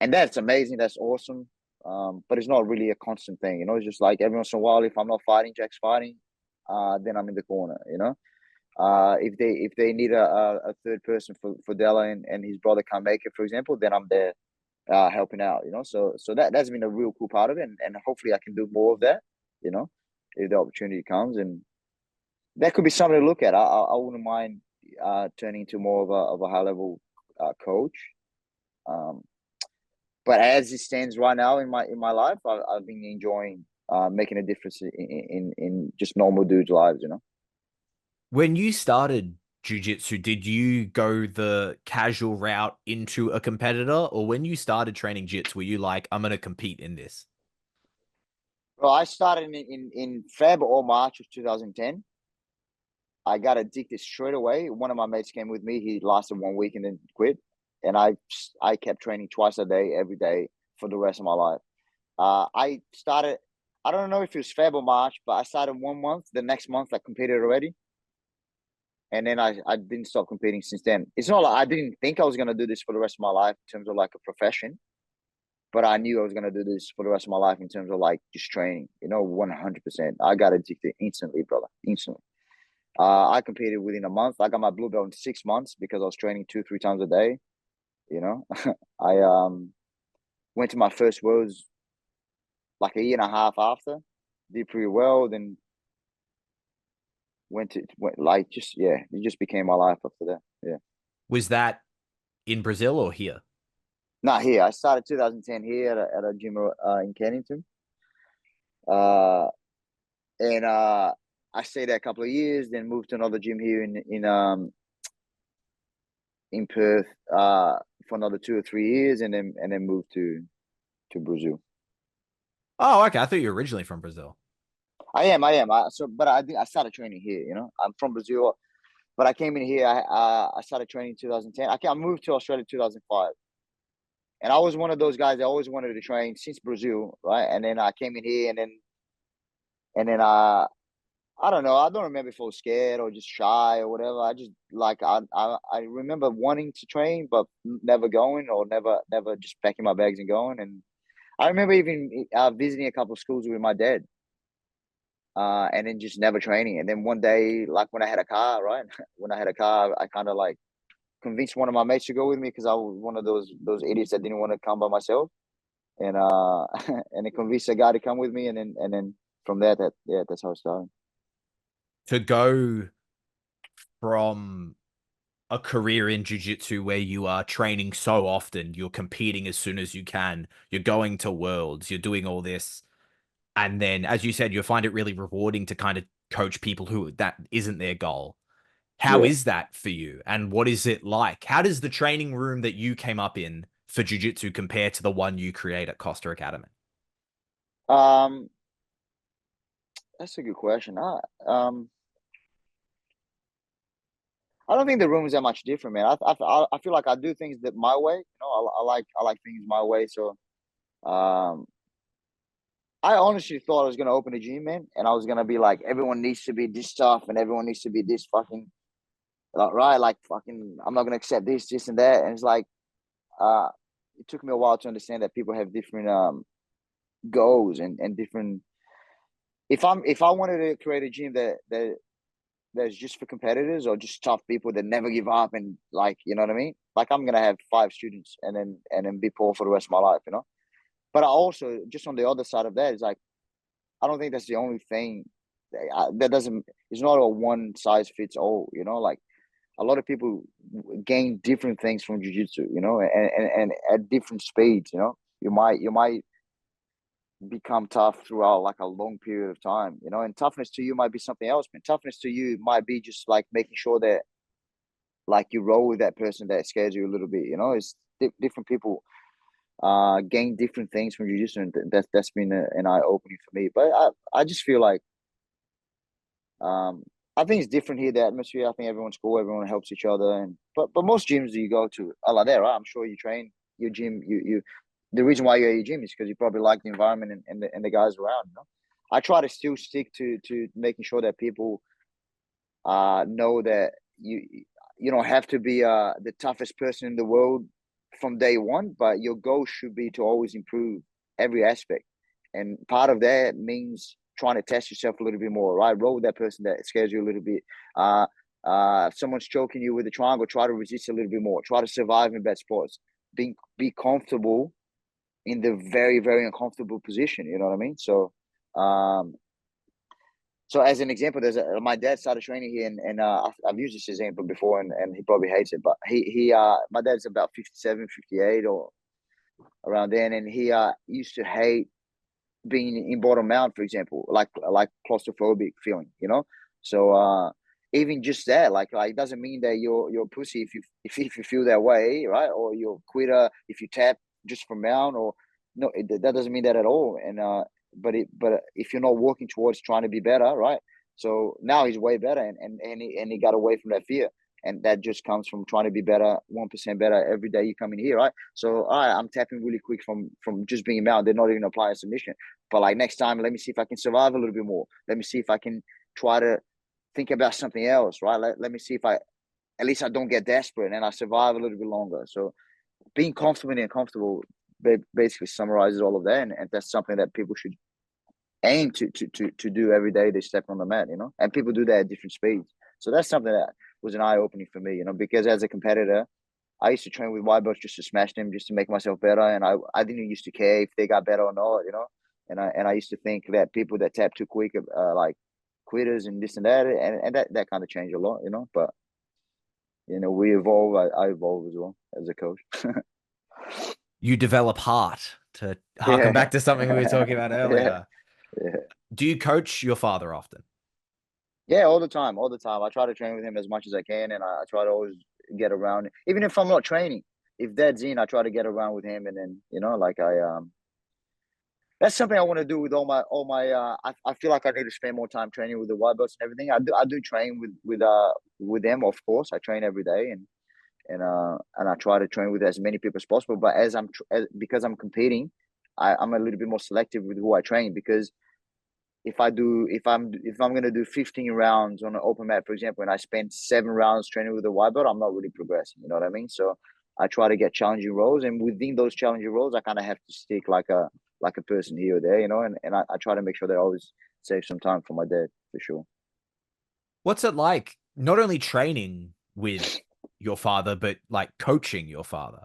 And that's amazing. That's awesome. But it's not really a constant thing, you know. It's just like every once in a while, if I'm not fighting, Jack's fighting, then I'm in the corner, you know. If they need a third person for Della and his brother can't make it, for example, then I'm there helping out, you know. So that's been a real cool part of it, and hopefully I can do more of that, you know, if the opportunity comes, and that could be something to look at. I wouldn't mind turning into more of a high level coach. Um, but as it stands right now in my life, I've been enjoying making a difference in just normal dudes' lives, you know. When you started jiu-jitsu, did you go the casual route into a competitor, or when you started training jits, were you like, I'm gonna compete in this? Well, I started in Feb or March of 2010. I got addicted straight away. One of my mates came with me. He lasted 1 week and then quit. And I kept training twice a day, every day for the rest of my life. I started, I don't know if it was Feb or March, but I started 1 month. The next month I competed already. And then I didn't stop competing since then. It's not like I didn't think I was going to do this for the rest of my life in terms of like a profession, but I knew I was going to do this for the rest of my life in terms of like just training, you know, 100%. I got addicted instantly, brother, instantly. I competed within a month. I got my blue belt in 6 months because I was training 2, 3 times a day. You know, I went to my first worlds like a year and a half after, did pretty well. Then went like just yeah, it just became my life after that. Yeah, Was that in Brazil or here? not here. I started 2010 here at a gym in Kennington, uh, and I stayed there a couple of years. Then moved to another gym here in Perth for another 2 or 3 years, and then moved to Brazil. Oh, okay. I thought you were originally from Brazil. I am. But I started training here. You know, I'm from Brazil, but I came in here. I started training in 2010. I moved to Australia in 2005, and I was one of those guys that always wanted to train since Brazil, right? And then I came in here, and then I don't know. I don't remember if I was scared or just shy or whatever. I just like I remember wanting to train, but never going or never just packing my bags and going. And I remember even visiting a couple of schools with my dad, and then just never training. And then one day, like when I had a car, right? When I had a car, I kind of like convinced one of my mates to go with me because I was one of those idiots that didn't want to come by myself. And and then convinced a guy to come with me, and then from there, that's how it started. To go from a career in jiu-jitsu where you are training so often, you're competing as soon as you can, you're going to worlds, you're doing all this, and then, as you said, you find it really rewarding to kind of coach people who that isn't their goal. How Yeah. is that for you? And what is it like? How does the training room that you came up in for jiu-jitsu compare to the one you create at Costa Academy? Um, that's a good question. I don't think the room is that much different, man. I feel like I do things that my way. You know, I like things my way. So um, I honestly thought I was gonna open a gym, man, and I was gonna be like, everyone needs to be this tough, and everyone needs to be this fucking like, right, like fucking. I'm not gonna accept this, and that. And it's like, uh, it took me a while to understand that people have different goals and different. If I wanted to create a gym that's just for competitors or just tough people that never give up and like, you know what I mean? Like I'm gonna have 5 students and then be poor for the rest of my life, you know. But I also just on the other side of that is like I don't think that's the only thing that doesn't. It's not a one size fits all, you know. Like a lot of people gain different things from jujitsu, you know, and at different speeds, you know. You might become tough throughout like a long period of time, you know. And toughness to you might be something else, man. Toughness to you might be just like making sure that like you roll with that person that scares you a little bit, you know. It's different people gain different things from jiu-jitsu, and that's been an eye opening for me. But I just feel like um I think it's different here, the atmosphere. I think everyone's cool, everyone helps each other, and but most gyms you go to are like that, right? I'm sure you train your gym, you the reason why you're at your gym is because you probably like the environment and the guys around, you know. I try to still stick to making sure that people know that you don't have to be the toughest person in the world from day one, but your goal should be to always improve every aspect. And part of that means trying to test yourself a little bit more, right? Roll with that person that scares you a little bit. If someone's choking you with a triangle, try to resist a little bit more. Try to survive in bad spots. Be comfortable in the very, very uncomfortable position. You know what I mean? Um, so as an example, my dad started training here, and I've used this example before, and he probably hates it, but my dad's about 57, 58 or around then, and he used to hate being in bottom mount, for example, like claustrophobic feeling, you know. So even just that, like doesn't mean that you're a pussy if you feel that way, right? Or you're a quitter if you tap just from mount, or no, that doesn't mean that at all. And but if you're not working towards trying to be better, right? So now he's way better, and he got away from that fear. And that just comes from trying to be better, 1% better every day you come in here, right? So, all right, I'm tapping really quick from just being mount. They're not even applying submission. But like next time, let me see if I can survive a little bit more. Let me see if I can try to think about something else, right? Let me see if at least I don't get desperate and I survive a little bit longer. So being comfortable and comfortable basically summarizes all of that. And that's something that people should aim to do every day they step on the mat, you know? And people do that at different speeds. So that's something that was an eye opening for me, you know, because as a competitor, I used to train with white belts just to smash them, just to make myself better, and I didn't used to care if they got better or not, you know. And I used to think that people that tap too quick, like quitters and this and that, and that kind of changed a lot, you know. But you know, we evolve. I evolve as well as a coach. You develop heart, to harken Yeah, back to something we were talking about yeah, earlier. yeah, Do you coach your father often? yeah. All the time, all the time. I try to train with him as much as I can, and I try to always get around, even if I'm not training. If Dad's in, I try to get around with him, and then you know, like that's something I want to do with all my. I feel like I need to spend more time training with the white belts and everything. I do train with them, of course. I train every day, and I try to train with as many people as possible. But because I'm competing, I'm a little bit more selective with who I train, because if I'm gonna do 15 rounds on an open mat, for example, and I spend 7 rounds training with a white belt, I'm not really progressing. You know what I mean? So I try to get challenging roles, and within those challenging roles, I kind of have to stick like a person here or there, you know. And I try to make sure that I always save some time for my dad for sure. What's it like not only training with your father, but like coaching your father?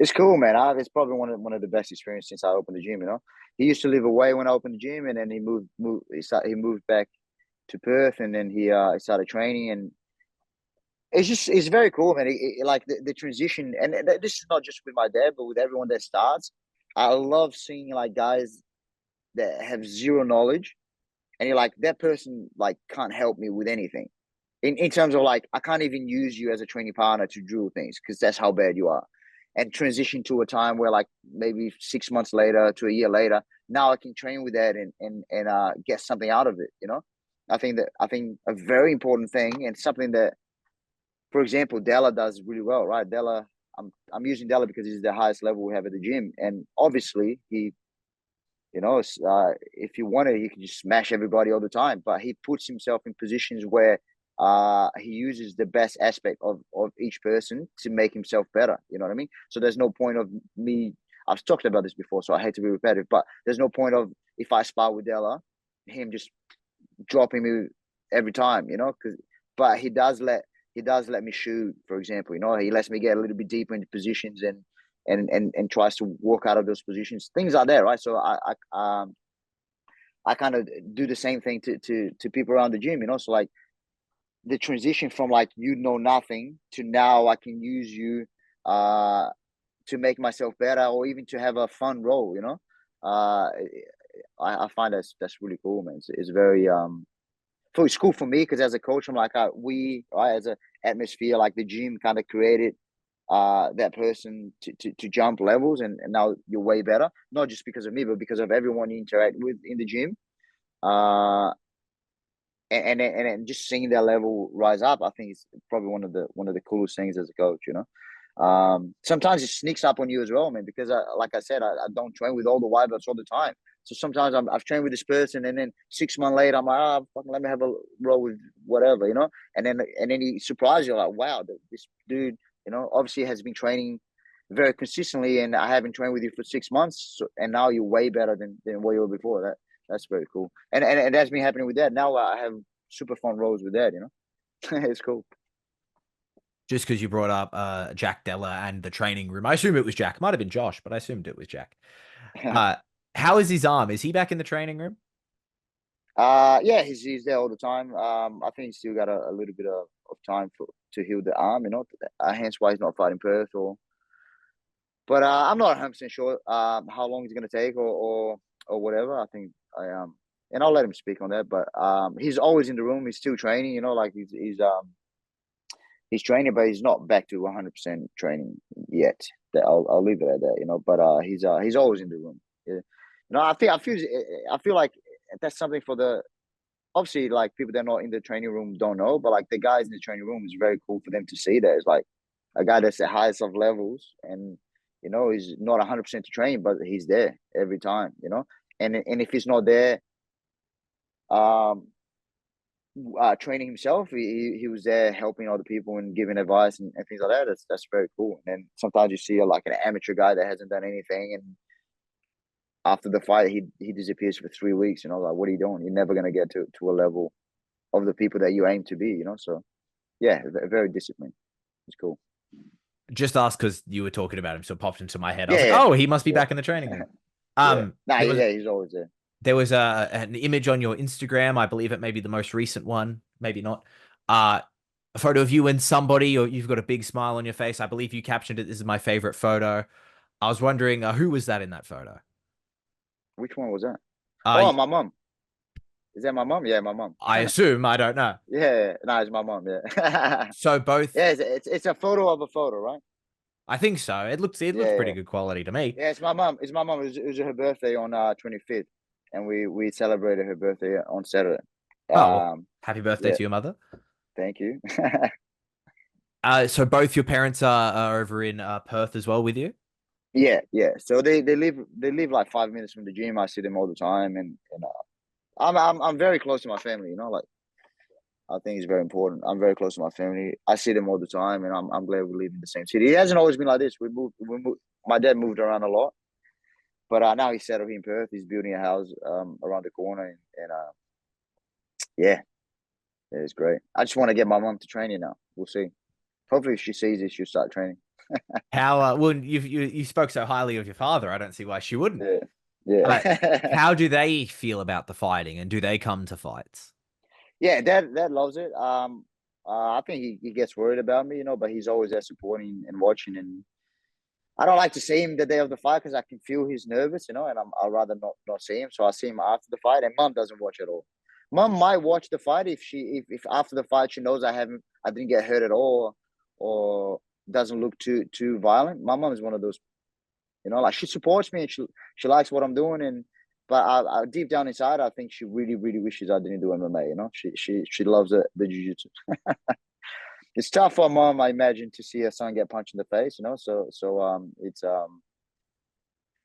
It's cool, man. It's probably one of the best experiences since I opened the gym. You know, he used to live away when I opened the gym, and then he moved back to Perth, and then he started training, and it's very cool, man. Like the transition, and this is not just with my dad, but with everyone that starts. I love seeing like guys that have zero knowledge, and you're like, that person like can't help me with anything. In terms of like, I can't even use you as a training partner to drill things because that's how bad you are. And transition to a time where like maybe 6 months later to a year later, now I can train with that and get something out of it. You know, I think a very important thing, and something that, for example, Della does really well, right? Della, I'm using Della because he's the highest level we have at the gym, and obviously he, you know, if he wanted, he can just smash everybody all the time. But he puts himself in positions where he uses the best aspect of each person to make himself better. You know what I mean? So there's no point of me. I've talked about this before, so I hate to be repetitive, but there's no point of, if I spar with Della, him just dropping me every time. You know, but he does let me shoot, for example. You know, he lets me get a little bit deeper into positions, and tries to walk out of those positions. Things are there, right? So I kind of do the same thing to people around the gym, you know. So like the transition from like you know nothing to now I can use you uh to make myself better, or even to have a fun role, you know. Uh, I find that's really cool, man. It's very so it's cool for me because as a coach, I'm like, we right as a atmosphere, like the gym kind of created that person to jump levels, and now you're way better. Not just because of me, but because of everyone you interact with in the gym. Uh, and just seeing their level rise up, I think it's probably one of the coolest things as a coach. Sometimes it sneaks up on you as well, man. Because like I said, I don't train with all the white belts all the time. So sometimes I've trained with this person, and then 6 months later, I'm like, fucking let me have a roll with whatever, and then he surprises you, like, wow, this dude, obviously has been training very consistently, and I haven't trained with you for 6 months, and now you're way better than what you were before. That's very cool, and that's been happening with that. Now I have super fun roles with that, it's cool. Just because you brought up Jack Della and the training room. I assume it was Jack. Might have been Josh, but I assumed it was Jack. Uh, how is his arm? Is he back in the training room? Yeah, he's there all the time. I think he's still got a little bit of time to heal the arm, hence why he's not fighting Perth but I'm not 100% sure how long it's gonna take or whatever. I think and I'll let him speak on that. But he's always in the room. He's still training. Like he's training, but he's not back to 100% training yet. I'll leave it at that. But he's always in the room. Yeah. I feel like that's something for the obviously, like, people that are not in the training room don't know, but like the guys in the training room, is very cool for them to see that. It's like a guy that's the highest of levels, and he's not 100% to train, but he's there every time. And if he's not there, um, training himself, he was there helping other people and giving advice and things like that. That's very cool. And then sometimes you see like an amateur guy that hasn't done anything, and after the fight, he disappears for 3 weeks. Like, what are you doing? You're never gonna get to a level of the people that you aim to be. So yeah, very disciplined. It's cool. Just asked because you were talking about him, so it popped into my head. I was Yeah, like, yeah, oh, he must be yeah, back in the training room. yeah. Nah, There was yeah, he's always there. an image on your Instagram. I believe it may be the most recent one, maybe not. A photo of you and somebody, or you've got a big smile on your face. I believe you captioned it. This is my favorite photo. I was wondering who was that in that photo? Which one was that? Uh, Oh, my mom. Is that my mom? Yeah, my mom. I assume I don't know. Yeah, no, it's my mom. Yeah, So both, yeah. It's a photo of a photo, right? I think so. It looks Yeah, pretty yeah, good quality to me. yeah. It's my mom. It's my mom. It was her birthday on 25th, and we celebrated her birthday on Saturday. Oh well, Um, happy birthday yeah. to your mother. Thank you. So both your parents are over in Perth as well with you. Yeah, yeah. So they live like 5 minutes from the gym. I see them all the time, and I'm very close to my family. Like, I think it's very important. I'm very close to my family. I see them all the time, and I'm glad we live in the same city. It hasn't always been like this. We moved. My dad moved around a lot, but now he's settled in Perth. He's building a house around the corner, and yeah, it's great. I just want to get my mom to train you now. We'll see. Hopefully, if she sees it, she'll start training. How well you spoke so highly of your father. I don't see why she wouldn't. Yeah, Uh, yeah, how do they feel about the fighting, and do they come to fights? yeah. Dad loves it. I think he gets worried about me, but he's always there supporting and watching. And I don't like to see him the day of the fight because I can feel he's nervous, and I'd rather not see him. So I see him after the fight, and Mom doesn't watch at all. Mom might watch the fight if after the fight she knows I didn't get hurt at all, or doesn't look too violent. My mom is one of those, like, she supports me, and she likes what I'm doing, but I deep down inside, I think she really really wishes I didn't do MMA. She loves the jiu-jitsu. It's tough for mom, I imagine, to see her son get punched in the face. It's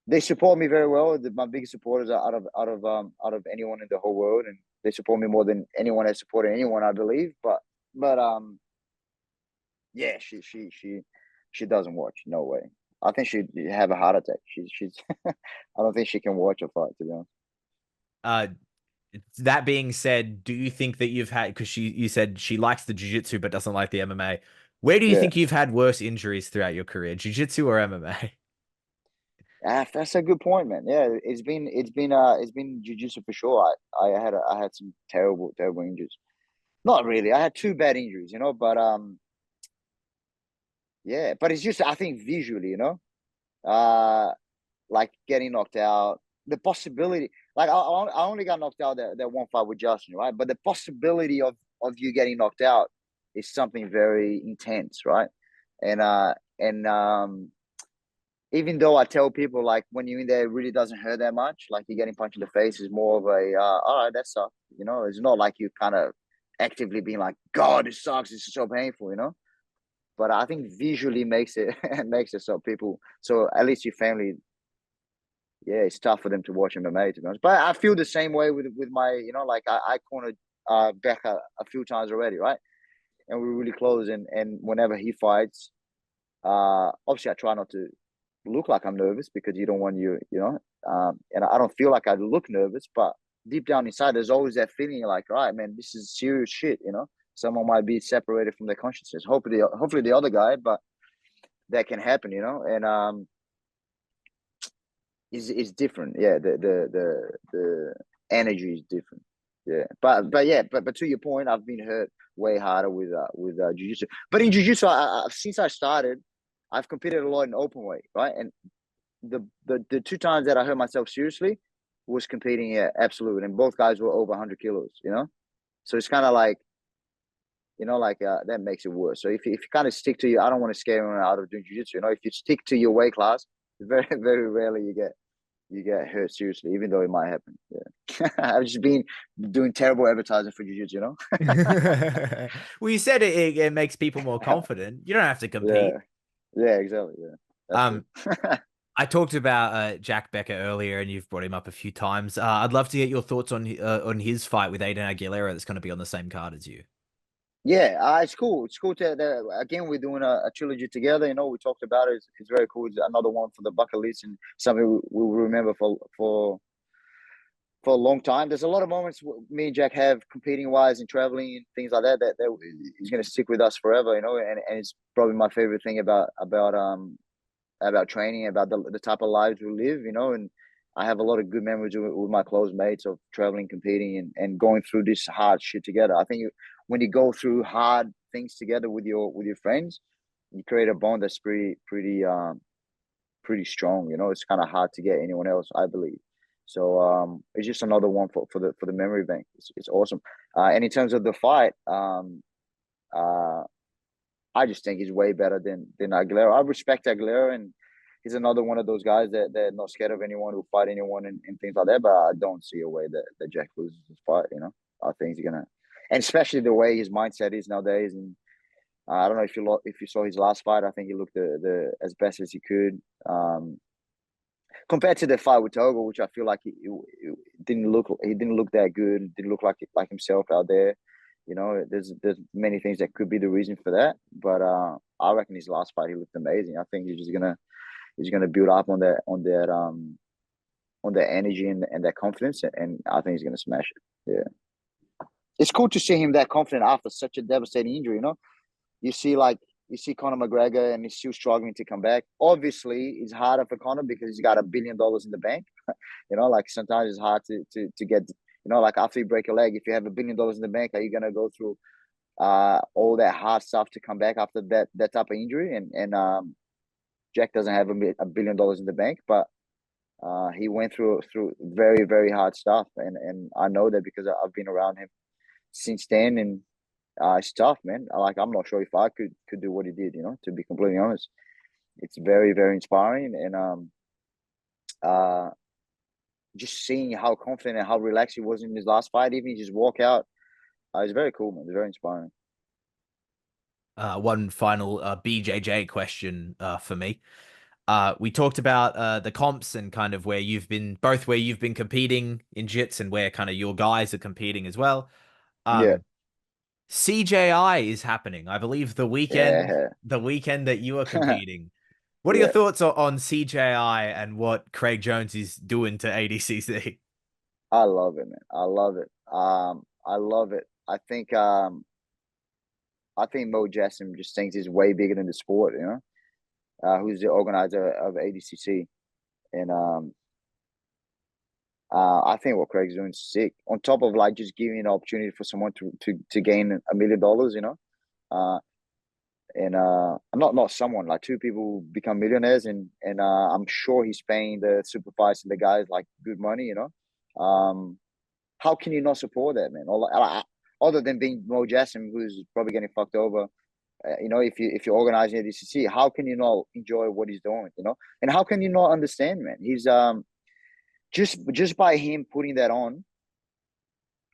they support me very well. My biggest supporters are out of anyone in the whole world, and they support me more than anyone has supported anyone, I believe. But yeah, she doesn't watch. No way. I think she'd have a heart attack. She's I don't think she can watch a fight, to be honest. Uh, that being said, do you think that you've had because you said she likes the jiu-jitsu but doesn't like the MMA? Where do you Yeah, think you've had worse injuries throughout your career, jiu-jitsu or MMA? that's a good point, man. Yeah, it's been jiu-jitsu for sure. I had some terrible injuries. Not really. I had two bad injuries, but yeah, but it's just, I think, visually, uh like getting knocked out. the possibility, like I only got knocked out that one fight with Justin, right? But the possibility of you getting knocked out is something very intense, right? And even though I tell people like when you're in there, it really doesn't hurt that much. Like you're getting punched in the face is more of a all right, that sucks. You know, it's not like you kind of actively being like, God, it sucks. It's so painful. You know, but I think visually makes it makes it so people, so at least your family, yeah, it's tough for them to watch MMA to be honest. But I feel the same way with my, you know, like I cornered Becca a few times already, right? And we're really close. And whenever he fights, obviously I try not to look like I'm nervous because you don't want you know, and I don't feel like I look nervous, but deep down inside, there's always that feeling you're like, all right, man, this is serious shit, you know. Someone might be separated from their consciousness. Hopefully the other guy, but that can happen, you know. And is different. Yeah, the energy is different. Yeah, but to your point, I've been hurt way harder with jiu-jitsu. But in jiu-jitsu, since I started, I've competed a lot in open weight, right? And the two times that I hurt myself seriously was competing at absolute, and both guys were over 100 kilos, you know. So it's kind of like, you know, like that makes it worse. So if you kind of stick to your, I don't want to scare anyone out of doing jiu-jitsu, you know. If you stick to your weight class, very rarely you get hurt seriously, even though it might happen. Yeah, I've just been doing terrible advertising for jiu-jitsu, you know. Well, you said it makes people more confident. You don't have to compete. Yeah, yeah, exactly. Yeah, that's true. Um, I talked about Jack Becker earlier, and you've brought him up a few times. I'd love to get your thoughts on his fight with Aiden Aguilera that's going to be on the same card as you. Yeah, it's cool. It's cool to again we're doing a trilogy together. You know, we talked about it. It's very cool. It's another one for the bucket list and something we will remember for a long time. There's a lot of moments me and Jack have competing wise and traveling and things like that is going to stick with us forever. You know, and it's probably my favorite thing about training, about the type of lives we live. You know, and I have a lot of good memories with my close mates of traveling, competing, and going through this hard shit together. I think when you go through hard things together with your friends, you create a bond that's pretty strong. You know, it's kind of hard to get anyone else, I believe. So it's just another one for the memory bank. It's awesome. And in terms of the fight, uh, I just think he's way better than Aguilera. I respect Aguilera, and he's another one of those guys that they're not scared of anyone, who fight anyone and things like that. But I don't see a way that Jack loses this fight. You know, I think he's gonna, and especially the way his mindset is nowadays. And I don't know if you saw his last fight. I think he looked the as best as he could. Compared to the fight with Togo, which I feel like he didn't look that good. Didn't look like himself out there. You know, there's many things that could be the reason for that. But I reckon his last fight he looked amazing. I think he's gonna build up on that energy and that confidence, and I think he's gonna smash it. Yeah, it's cool to see him that confident after such a devastating injury. You know, you see Conor McGregor and he's still struggling to come back. Obviously, it's harder for Conor because he's got $1 billion in the bank. You know, like sometimes it's hard to get. You know, like after you break a leg, if you have $1 billion in the bank, are you gonna go through all that hard stuff to come back after that type of injury? And Jack doesn't have $1 billion in the bank, but he went through very hard stuff, and I know that because I've been around him since then, and it's tough, man. Like I'm not sure if I could do what he did. You know, to be completely honest, it's very inspiring, and uh, just seeing how confident and how relaxed he was in his last fight, even just walk out, it's very cool, man. It's very inspiring. One final BJJ question for me. We talked about the comps and kind of where you've been competing in jits and where kind of your guys are competing as well. Yeah, Um, CJI is happening, I believe, yeah, the weekend that you are competing. What are your yeah. thoughts on CJI and what Craig Jones is doing to ADCC? I love it, man. I love it. I love it. I think Mo Jassim just thinks he's way bigger than the sport. You know, who's the organizer of ADCC, and I think what Craig's doing is sick. On top of like just giving an opportunity for someone to gain $1 million, you know, uh, and not someone, like two people become millionaires, and I'm sure he's paying the super fights and the guys like good money, you know. How can you not support that, man? Or other than being Mo Jassim, who's probably getting fucked over, you know, if you're organizing a DCC, how can you not enjoy what he's doing, you know? And how can you not understand, man? He's just by him putting that on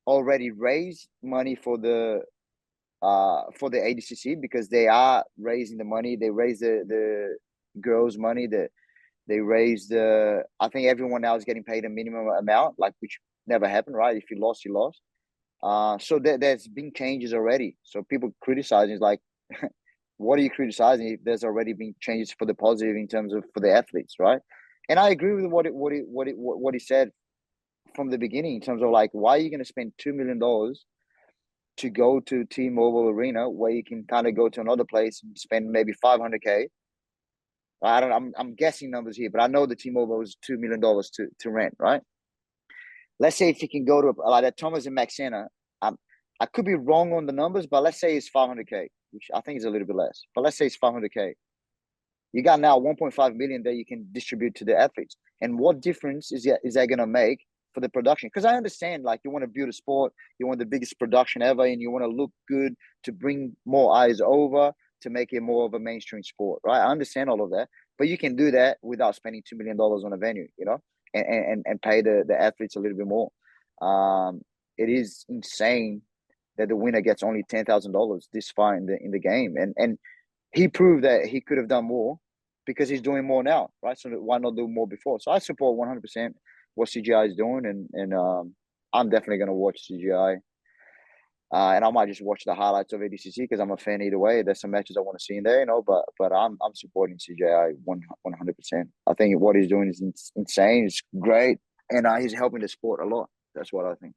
already raised money for the ADCC, because they are raising the money. They raise the girls' money. They raise the. I think everyone now is getting paid a minimum amount, like, which never happened, right? If you lost, you lost. So there's been changes already. So people criticizing is like, what are you criticizing if there's already been changes for the positive in terms of for the athletes, right? And I agree with what he said from the beginning in terms of like, why are you going to spend $2 million to go to T-Mobile Arena where you can kind of go to another place and spend maybe 500K. I don't. I'm guessing numbers here, but I know the T-Mobile is $2 million to rent, right? Let's say if you can go to like that Thomas and Max Center, I could be wrong on the numbers, but let's say it's 500K, which I think is a little bit less. But let's say it's 500K. You got now 1.5 million that you can distribute to the athletes. And what difference is that going to make for the production? Because I understand, like, you want to build a sport, you want the biggest production ever, and you want to look good to bring more eyes over to make it more of a mainstream sport, right? I understand all of that, but you can do that without spending $2 million on a venue, you know, and pay the athletes a little bit more. It is insane that the winner gets only $10,000 this far in the game, and he proved that he could have done more because he's doing more now, right? So why not do more before? So I support 100% what CGI is doing, and I'm definitely going to watch CGI. And I might just watch the highlights of ADCC because I'm a fan either way. There's some matches I want to see in there, you know. But I'm supporting CGI 100%. I think what he's doing is insane. It's great, and he's helping the sport a lot. That's what I think.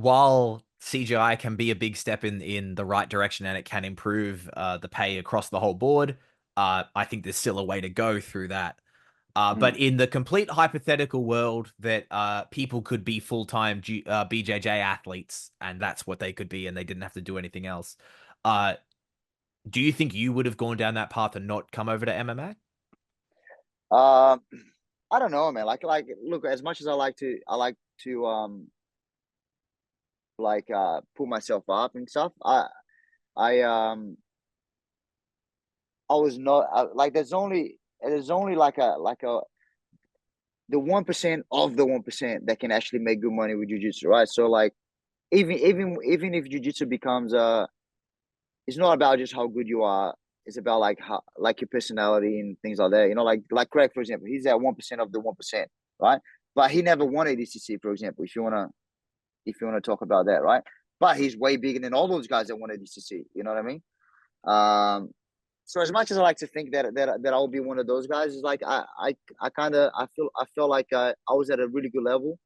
While CGI can be a big step in the right direction and it can improve the pay across the whole board, I think there's still a way to go through that. But Mm. in the complete hypothetical world that people could be full-time BJJ athletes, and that's what they could be, and they didn't have to do anything else, do you think you would have gone down that path and not come over to MMA? Um, I don't know, man. Look, as much as I like to put myself up and stuff. I I was not like there's only like a the 1% of the 1% that can actually make good money with jujitsu, right? So like even if jujitsu becomes it's not about just how good you are. It's about like how like your personality and things like that. You know, like Craig, for example, he's at 1% of the 1%, right? But he never won ADCC, for example. If you wanna talk about that, right? But he's way bigger than all those guys that won ADCC. You know what I mean? Um, so as much as I like to think that I'll be one of those guys, is like I kind of I feel like I was at a really good level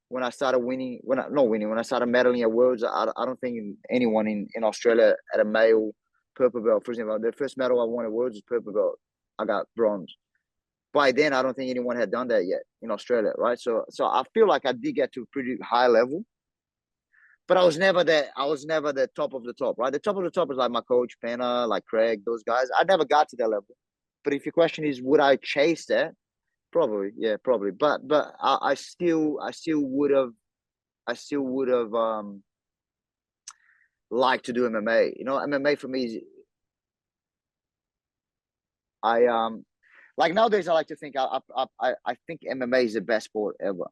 when I started winning. When I started medaling at Worlds. I don't think anyone in Australia at a male purple belt, for example, the first medal I won at Worlds is purple belt. I got bronze. By then, I don't think anyone had done that yet in Australia, right? So I feel like I did get to a pretty high level, but I was never the top of the top, right? The top of the top is like my coach Penna, like Craig, those guys. I never got to that level. But if your question is, would I chase that? Probably, yeah, probably. But I still would have liked to do MMA. You know, MMA for me is I like nowadays I like to think I think MMA is the best sport ever.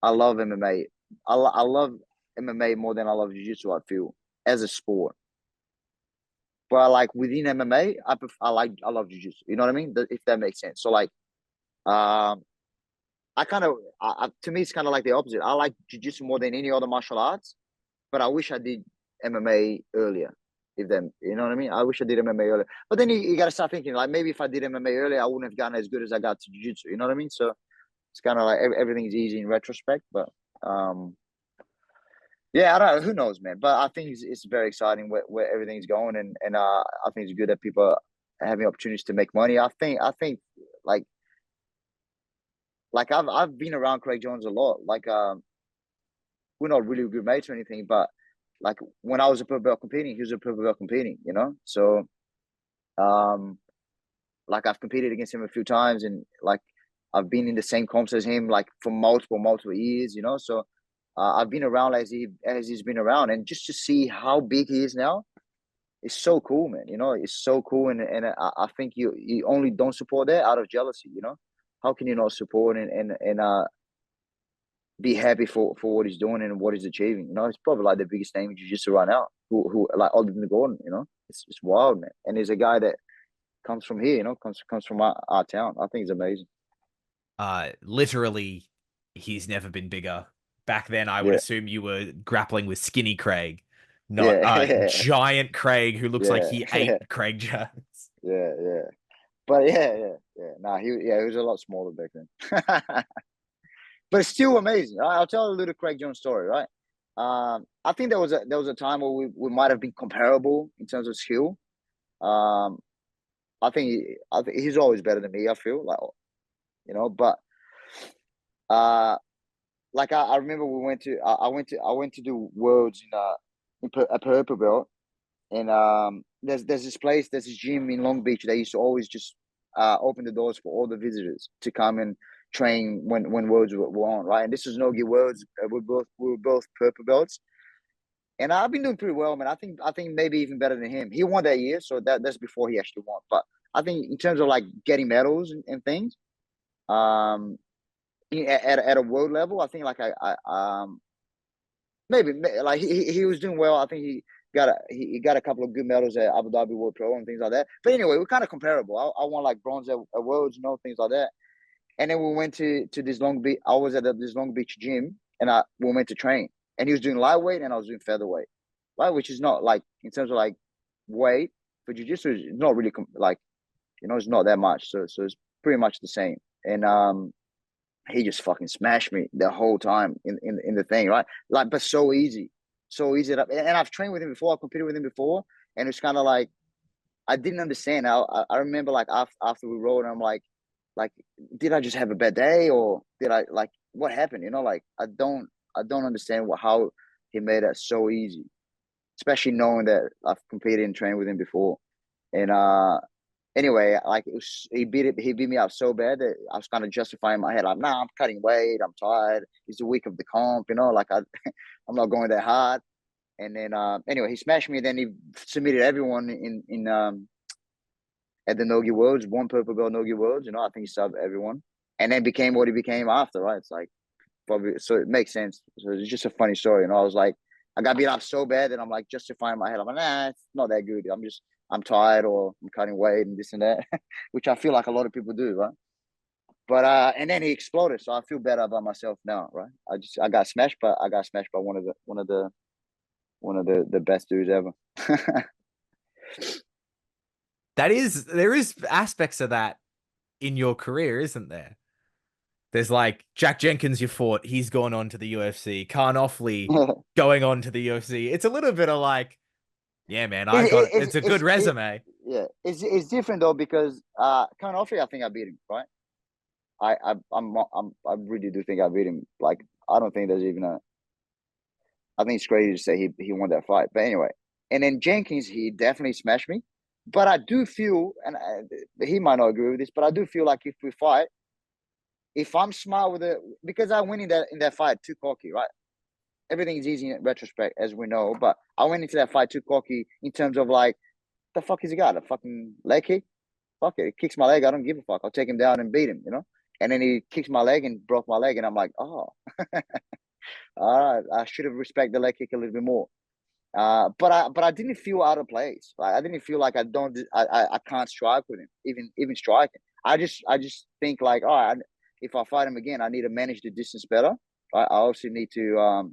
I love MMA. I love MMA more than I love jiu-jitsu, I feel, as a sport. But like within MMA, I love jiu-jitsu. You know what I mean? If that makes sense. So like, um, I kind of, to me, it's kind of like the opposite. I like jiu-jitsu more than any other martial arts, but I wish I did MMA earlier. If then, you know what I mean? I wish I did MMA earlier. But then you got to start thinking like maybe if I did MMA earlier, I wouldn't have gotten as good as I got to jiu-jitsu. You know what I mean? So it's kind of like everything's easy in retrospect, but um, yeah, I don't know. Who knows, man? But I think it's very exciting where everything's going, and I think it's good that people are having opportunities to make money. I think like I've been around Craig Jones a lot. Like we're not really good mates or anything, but like when I was a purple belt competing, he was a purple belt competing. You know, so Um, like I've competed against him a few times, and like I've been in the same comps as him like for multiple years, you know. So I've been around as he's been around, and just to see how big he is now, it's so cool, man. You know, it's so cool, and I think you only don't support that out of jealousy. You know, how can you not support and be happy for what he's doing and what he's achieving? You know, it's probably like the biggest name in jiu-jitsu right now. Who like other than Gordon? You know, it's wild, man. And he's a guy that comes from here. You know, comes from our town. I think it's amazing. Literally, he's never been bigger. Back then, I would Yeah, assume you were grappling with skinny Craig, not yeah, giant Craig who looks like yeah, he yeah, ate Craig Jones. yeah. But yeah. Nah, he was a lot smaller back then. But it's still amazing. I'll tell a little Craig Jones story, right? I think there was a time where we might have been comparable in terms of skill. Um, I think he's always better than me. I feel like, you know, but uh, like I remember we went to I went to do worlds a purple belt, and there's this place, there's this gym in Long Beach. They used to always just open the doors for all the visitors to come and train when worlds were on, right? And this was no gi worlds. We were both purple belts, and I've been doing pretty well, man. I think maybe even better than him. He won that year, so that's before he actually won. But I think in terms of like getting medals and things, um, at a world level, I think like maybe like he was doing well. I think he got a couple of good medals at Abu Dhabi World Pro and things like that. But anyway, we're kind of comparable. I won like bronze at Worlds, you know, things like that. And then we went to this Long Beach. I was at this Long Beach gym, and we went to train. And he was doing lightweight, and I was doing featherweight, right? Which is not like in terms of like weight for jiu-jitsu, it's not really like, you know, it's not that much. So it's pretty much the same. And he just fucking smashed me the whole time in the thing, right? Like, but so easy, so easy. And I've trained with him before. I competed with him before, and it's kind of like I didn't understand. I remember like after we rode, I'm like, did I just have a bad day, or did I like what happened? You know, like I don't understand how he made it so easy, especially knowing that I've competed and trained with him before. And anyway, like he beat me up so bad that I was kind of justifying in my head, like, nah, I'm cutting weight, I'm tired. It's the week of the comp, you know, like I'm not going that hard. And then anyway, he smashed me. Then he submitted everyone in at the Nogi Worlds, one purple belt Nogi Worlds. You know, I think he subbed everyone, and then became what he became after, right? It's like probably so it makes sense. So it's just a funny story. You know, I was like, I got beat up so bad that I'm like justifying my head. I'm like, nah, it's not that good. I'm tired, or I'm cutting weight and this and that, which I feel like a lot of people do, right? But and then he exploded, so I feel better about myself now, right? I got smashed, but I got smashed by one of the best dudes ever. There is aspects of that in your career, isn't there? There's like Jack Jenkins you fought, he's gone on to the UFC. Khan Offley going on to the UFC. It's a little bit of like, yeah, man, it, it's a good resume. yeah, it's different though because kind of I think I beat him, right? I really do think I beat him. Like I don't think there's even a. I think it's crazy to say he won that fight, but anyway. And then Jenkins, he definitely smashed me. But I do feel, and he might not agree with this, but I do feel like if we fight, if I'm smart with it, because I went in that fight too cocky, right? Everything is easy in retrospect, as we know. But I went into that fight too cocky in terms of like, the fuck is he got? A fucking leg kick? Fuck it. He kicks my leg. I don't give a fuck. I'll take him down and beat him, you know? And then he kicks my leg and broke my leg. And I'm like, oh, all right. I should have respected the leg kick a little bit more. But I didn't feel out of place. Like I didn't feel like I can't strike with him, even striking. I just think like, all right, if I fight him again, I need to manage the distance better. Right? I also need to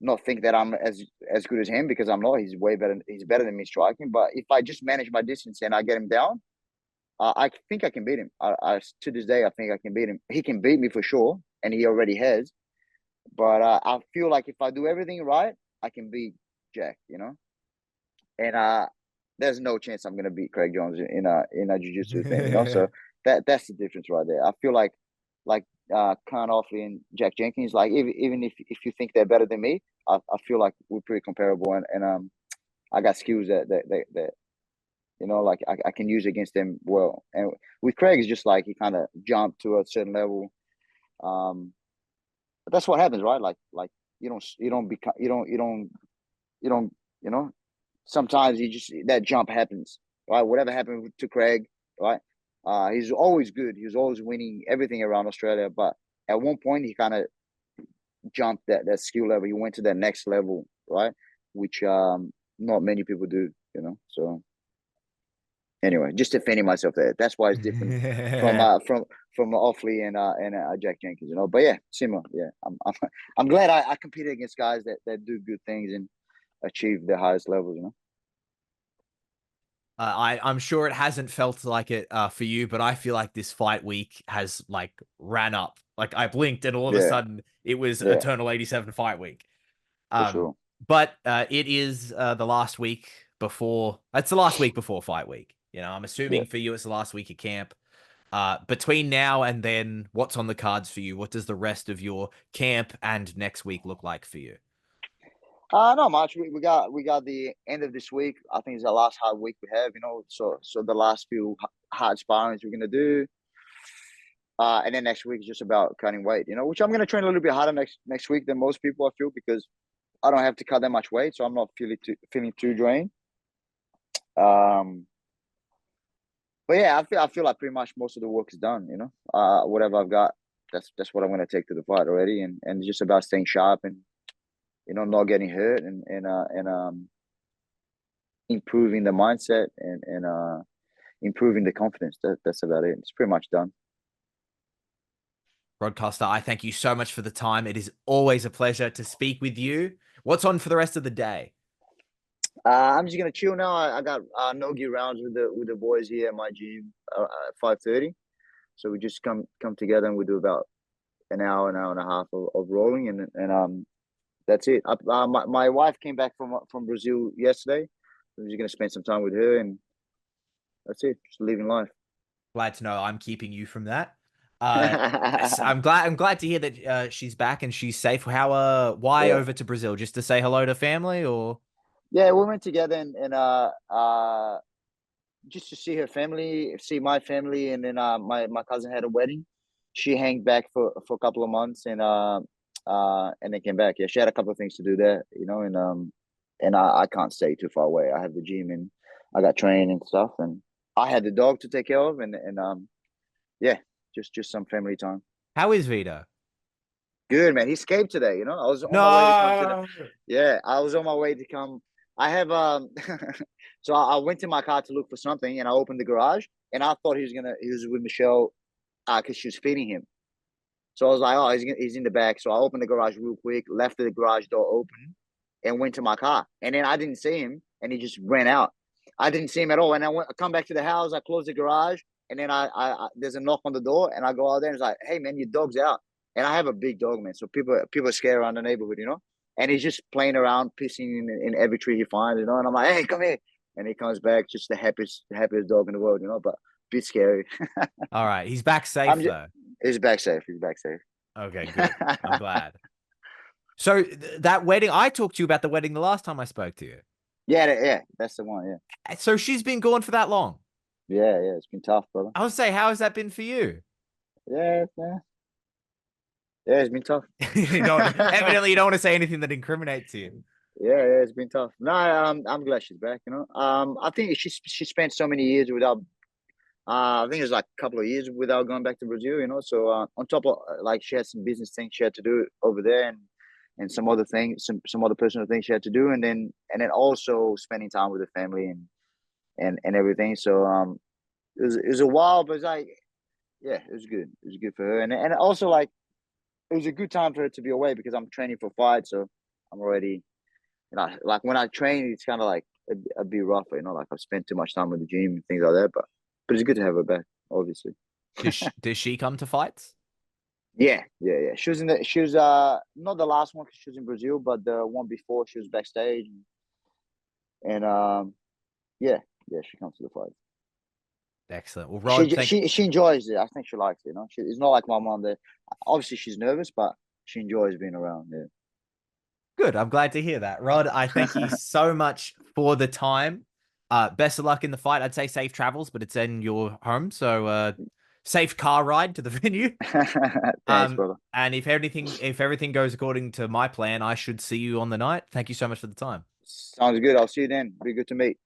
not think that I'm as good as him because I'm not. He's way better. He's better than me striking. But if I just manage my distance and I get him down, I think I can beat him. To this day, I think I can beat him. He can beat me for sure, and he already has. But I feel like if I do everything right, I can beat Jack. You know, and there's no chance I'm gonna beat Craig Jones in a jiu-jitsu thing. You know, so that's the difference right there. I feel like Khan Offley and Jack Jenkins, like even if you think they're better than me, I feel like we're pretty comparable, and I got skills that Like I can use against them well. And with Craig, it's just like he kind of jumped to a certain level. But that's what happens, right? Like you don't become you don't sometimes you just that jump happens, right? Whatever happened to Craig, right? He's always good. He was always winning everything around Australia, but at one point he kind of jumped that skill level. He went to that next level, right? Which not many people do, So anyway, just defending myself there. That's why it's different from Offley and Jack Jenkins, But yeah, similar. Yeah, I'm glad I competed against guys that do good things and achieve the highest levels. I'm sure it hasn't felt like it for you, but I feel like this fight week has like ran up. Like I blinked and all of a Yeah, sudden it was yeah, Eternal 87 fight week. for Um, sure. but it is the last week before. It's the last week before fight week. I'm Yeah. assuming for you it's the last week of camp. Between now and then, what's on the cards for you? What does the rest of your camp and next week look like for you? Not much. We got the end of this week. I think it's the last hard week we have. So the last few hard sparrings we're gonna do. And then next week is just about cutting weight. Which I'm gonna train a little bit harder next week than most people. I feel because I don't have to cut that much weight, so I'm not feeling too drained. Um, but yeah, I feel like pretty much most of the work is done. Whatever I've got, that's what I'm gonna take to the fight already, and it's just about staying sharp and not getting hurt and improving the mindset and improving the confidence. That's about it. It's pretty much done. Rod Costa, I thank you so much for the time. It is always a pleasure to speak with you. What's on for the rest of the day? I'm just gonna chill now. I got no-gi rounds with the boys here at my gym at 5:30. So we just come together and we do about an hour and a half of rolling, and that's it. My wife came back from Brazil yesterday. So I'm just gonna spend some time with her, and that's it. Just living life. Glad to know I'm keeping you from that. Uh, I'm glad to hear that she's back and she's safe. Why Yeah, over to Brazil? Just to say hello to family, or? yeah. We went together and just to see her family, see my family, and then my cousin had a wedding. She hang back for a couple of months and then came back. Yeah, she had a couple of things to do there, and I can't stay too far away. I have the gym and I got training and stuff, and I had the dog to take care of, and yeah, just some family time. How is Vito? Good man. He escaped today. I was on my way to come to the. No. Yeah, I was on my way to come. I have so I went to my car to look for something, and I opened the garage, and I thought he was with Michelle, because she was feeding him. So I was like, oh, he's in the back. So I opened the garage real quick, left the garage door open, and went to my car. And then I didn't see him, and he just ran out. I didn't see him at all. And I come back to the house, I close the garage, and then I there's a knock on the door, and I go out there and it's like, hey man, your dog's out. And I have a big dog, man. So people are scared around the neighborhood. And he's just playing around, pissing in every tree he finds. And I'm like, hey, come here. And he comes back, just the happiest dog in the world. But a bit scary. All right, he's back I'm safe just though. He's back safe. He's back safe. Okay, good. I'm glad. So that wedding, I talked to you about the wedding the last time I spoke to you. Yeah, that's the one. Yeah, So she's been gone for that long. yeah. It's been tough, brother. I would say, how has that been for you? Yeah. It's been tough. Evidently you don't want to say anything that incriminates you. Yeah, it's been tough. No, I'm glad she's back. I think she spent so many years without. I think it was like a couple of years without going back to Brazil. So on top of like she had some business things she had to do over there, and some other things, some other personal things she had to do, and then also spending time with the family and everything. So it was a while, but it's like yeah, it was good. It was good for her, and also like it was a good time for her to be away because I'm training for fight, so I'm already like when I train, it's kind of like a bit rougher, like I've spent too much time with the gym and things like that. But it's good to have her back, obviously. Does she come to fights? Yeah. She was not the last one because she was in Brazil, but the one before she was backstage, and yeah, she comes to the fight. Excellent. Well, She Rod, thank you. she enjoys it. I think she likes it. It's not like my mom. That obviously she's nervous, but she enjoys being around. Good. I'm glad to hear that. Rod, I thank you Yeah. so much for the time. Best of luck in the fight. I'd say safe travels, but it's in your home, so safe car ride to the venue. Thanks, brother. And if everything goes according to my plan, I should see you on the night. Thank you so much for the time. Sounds good. I'll see you then. Be good to meet.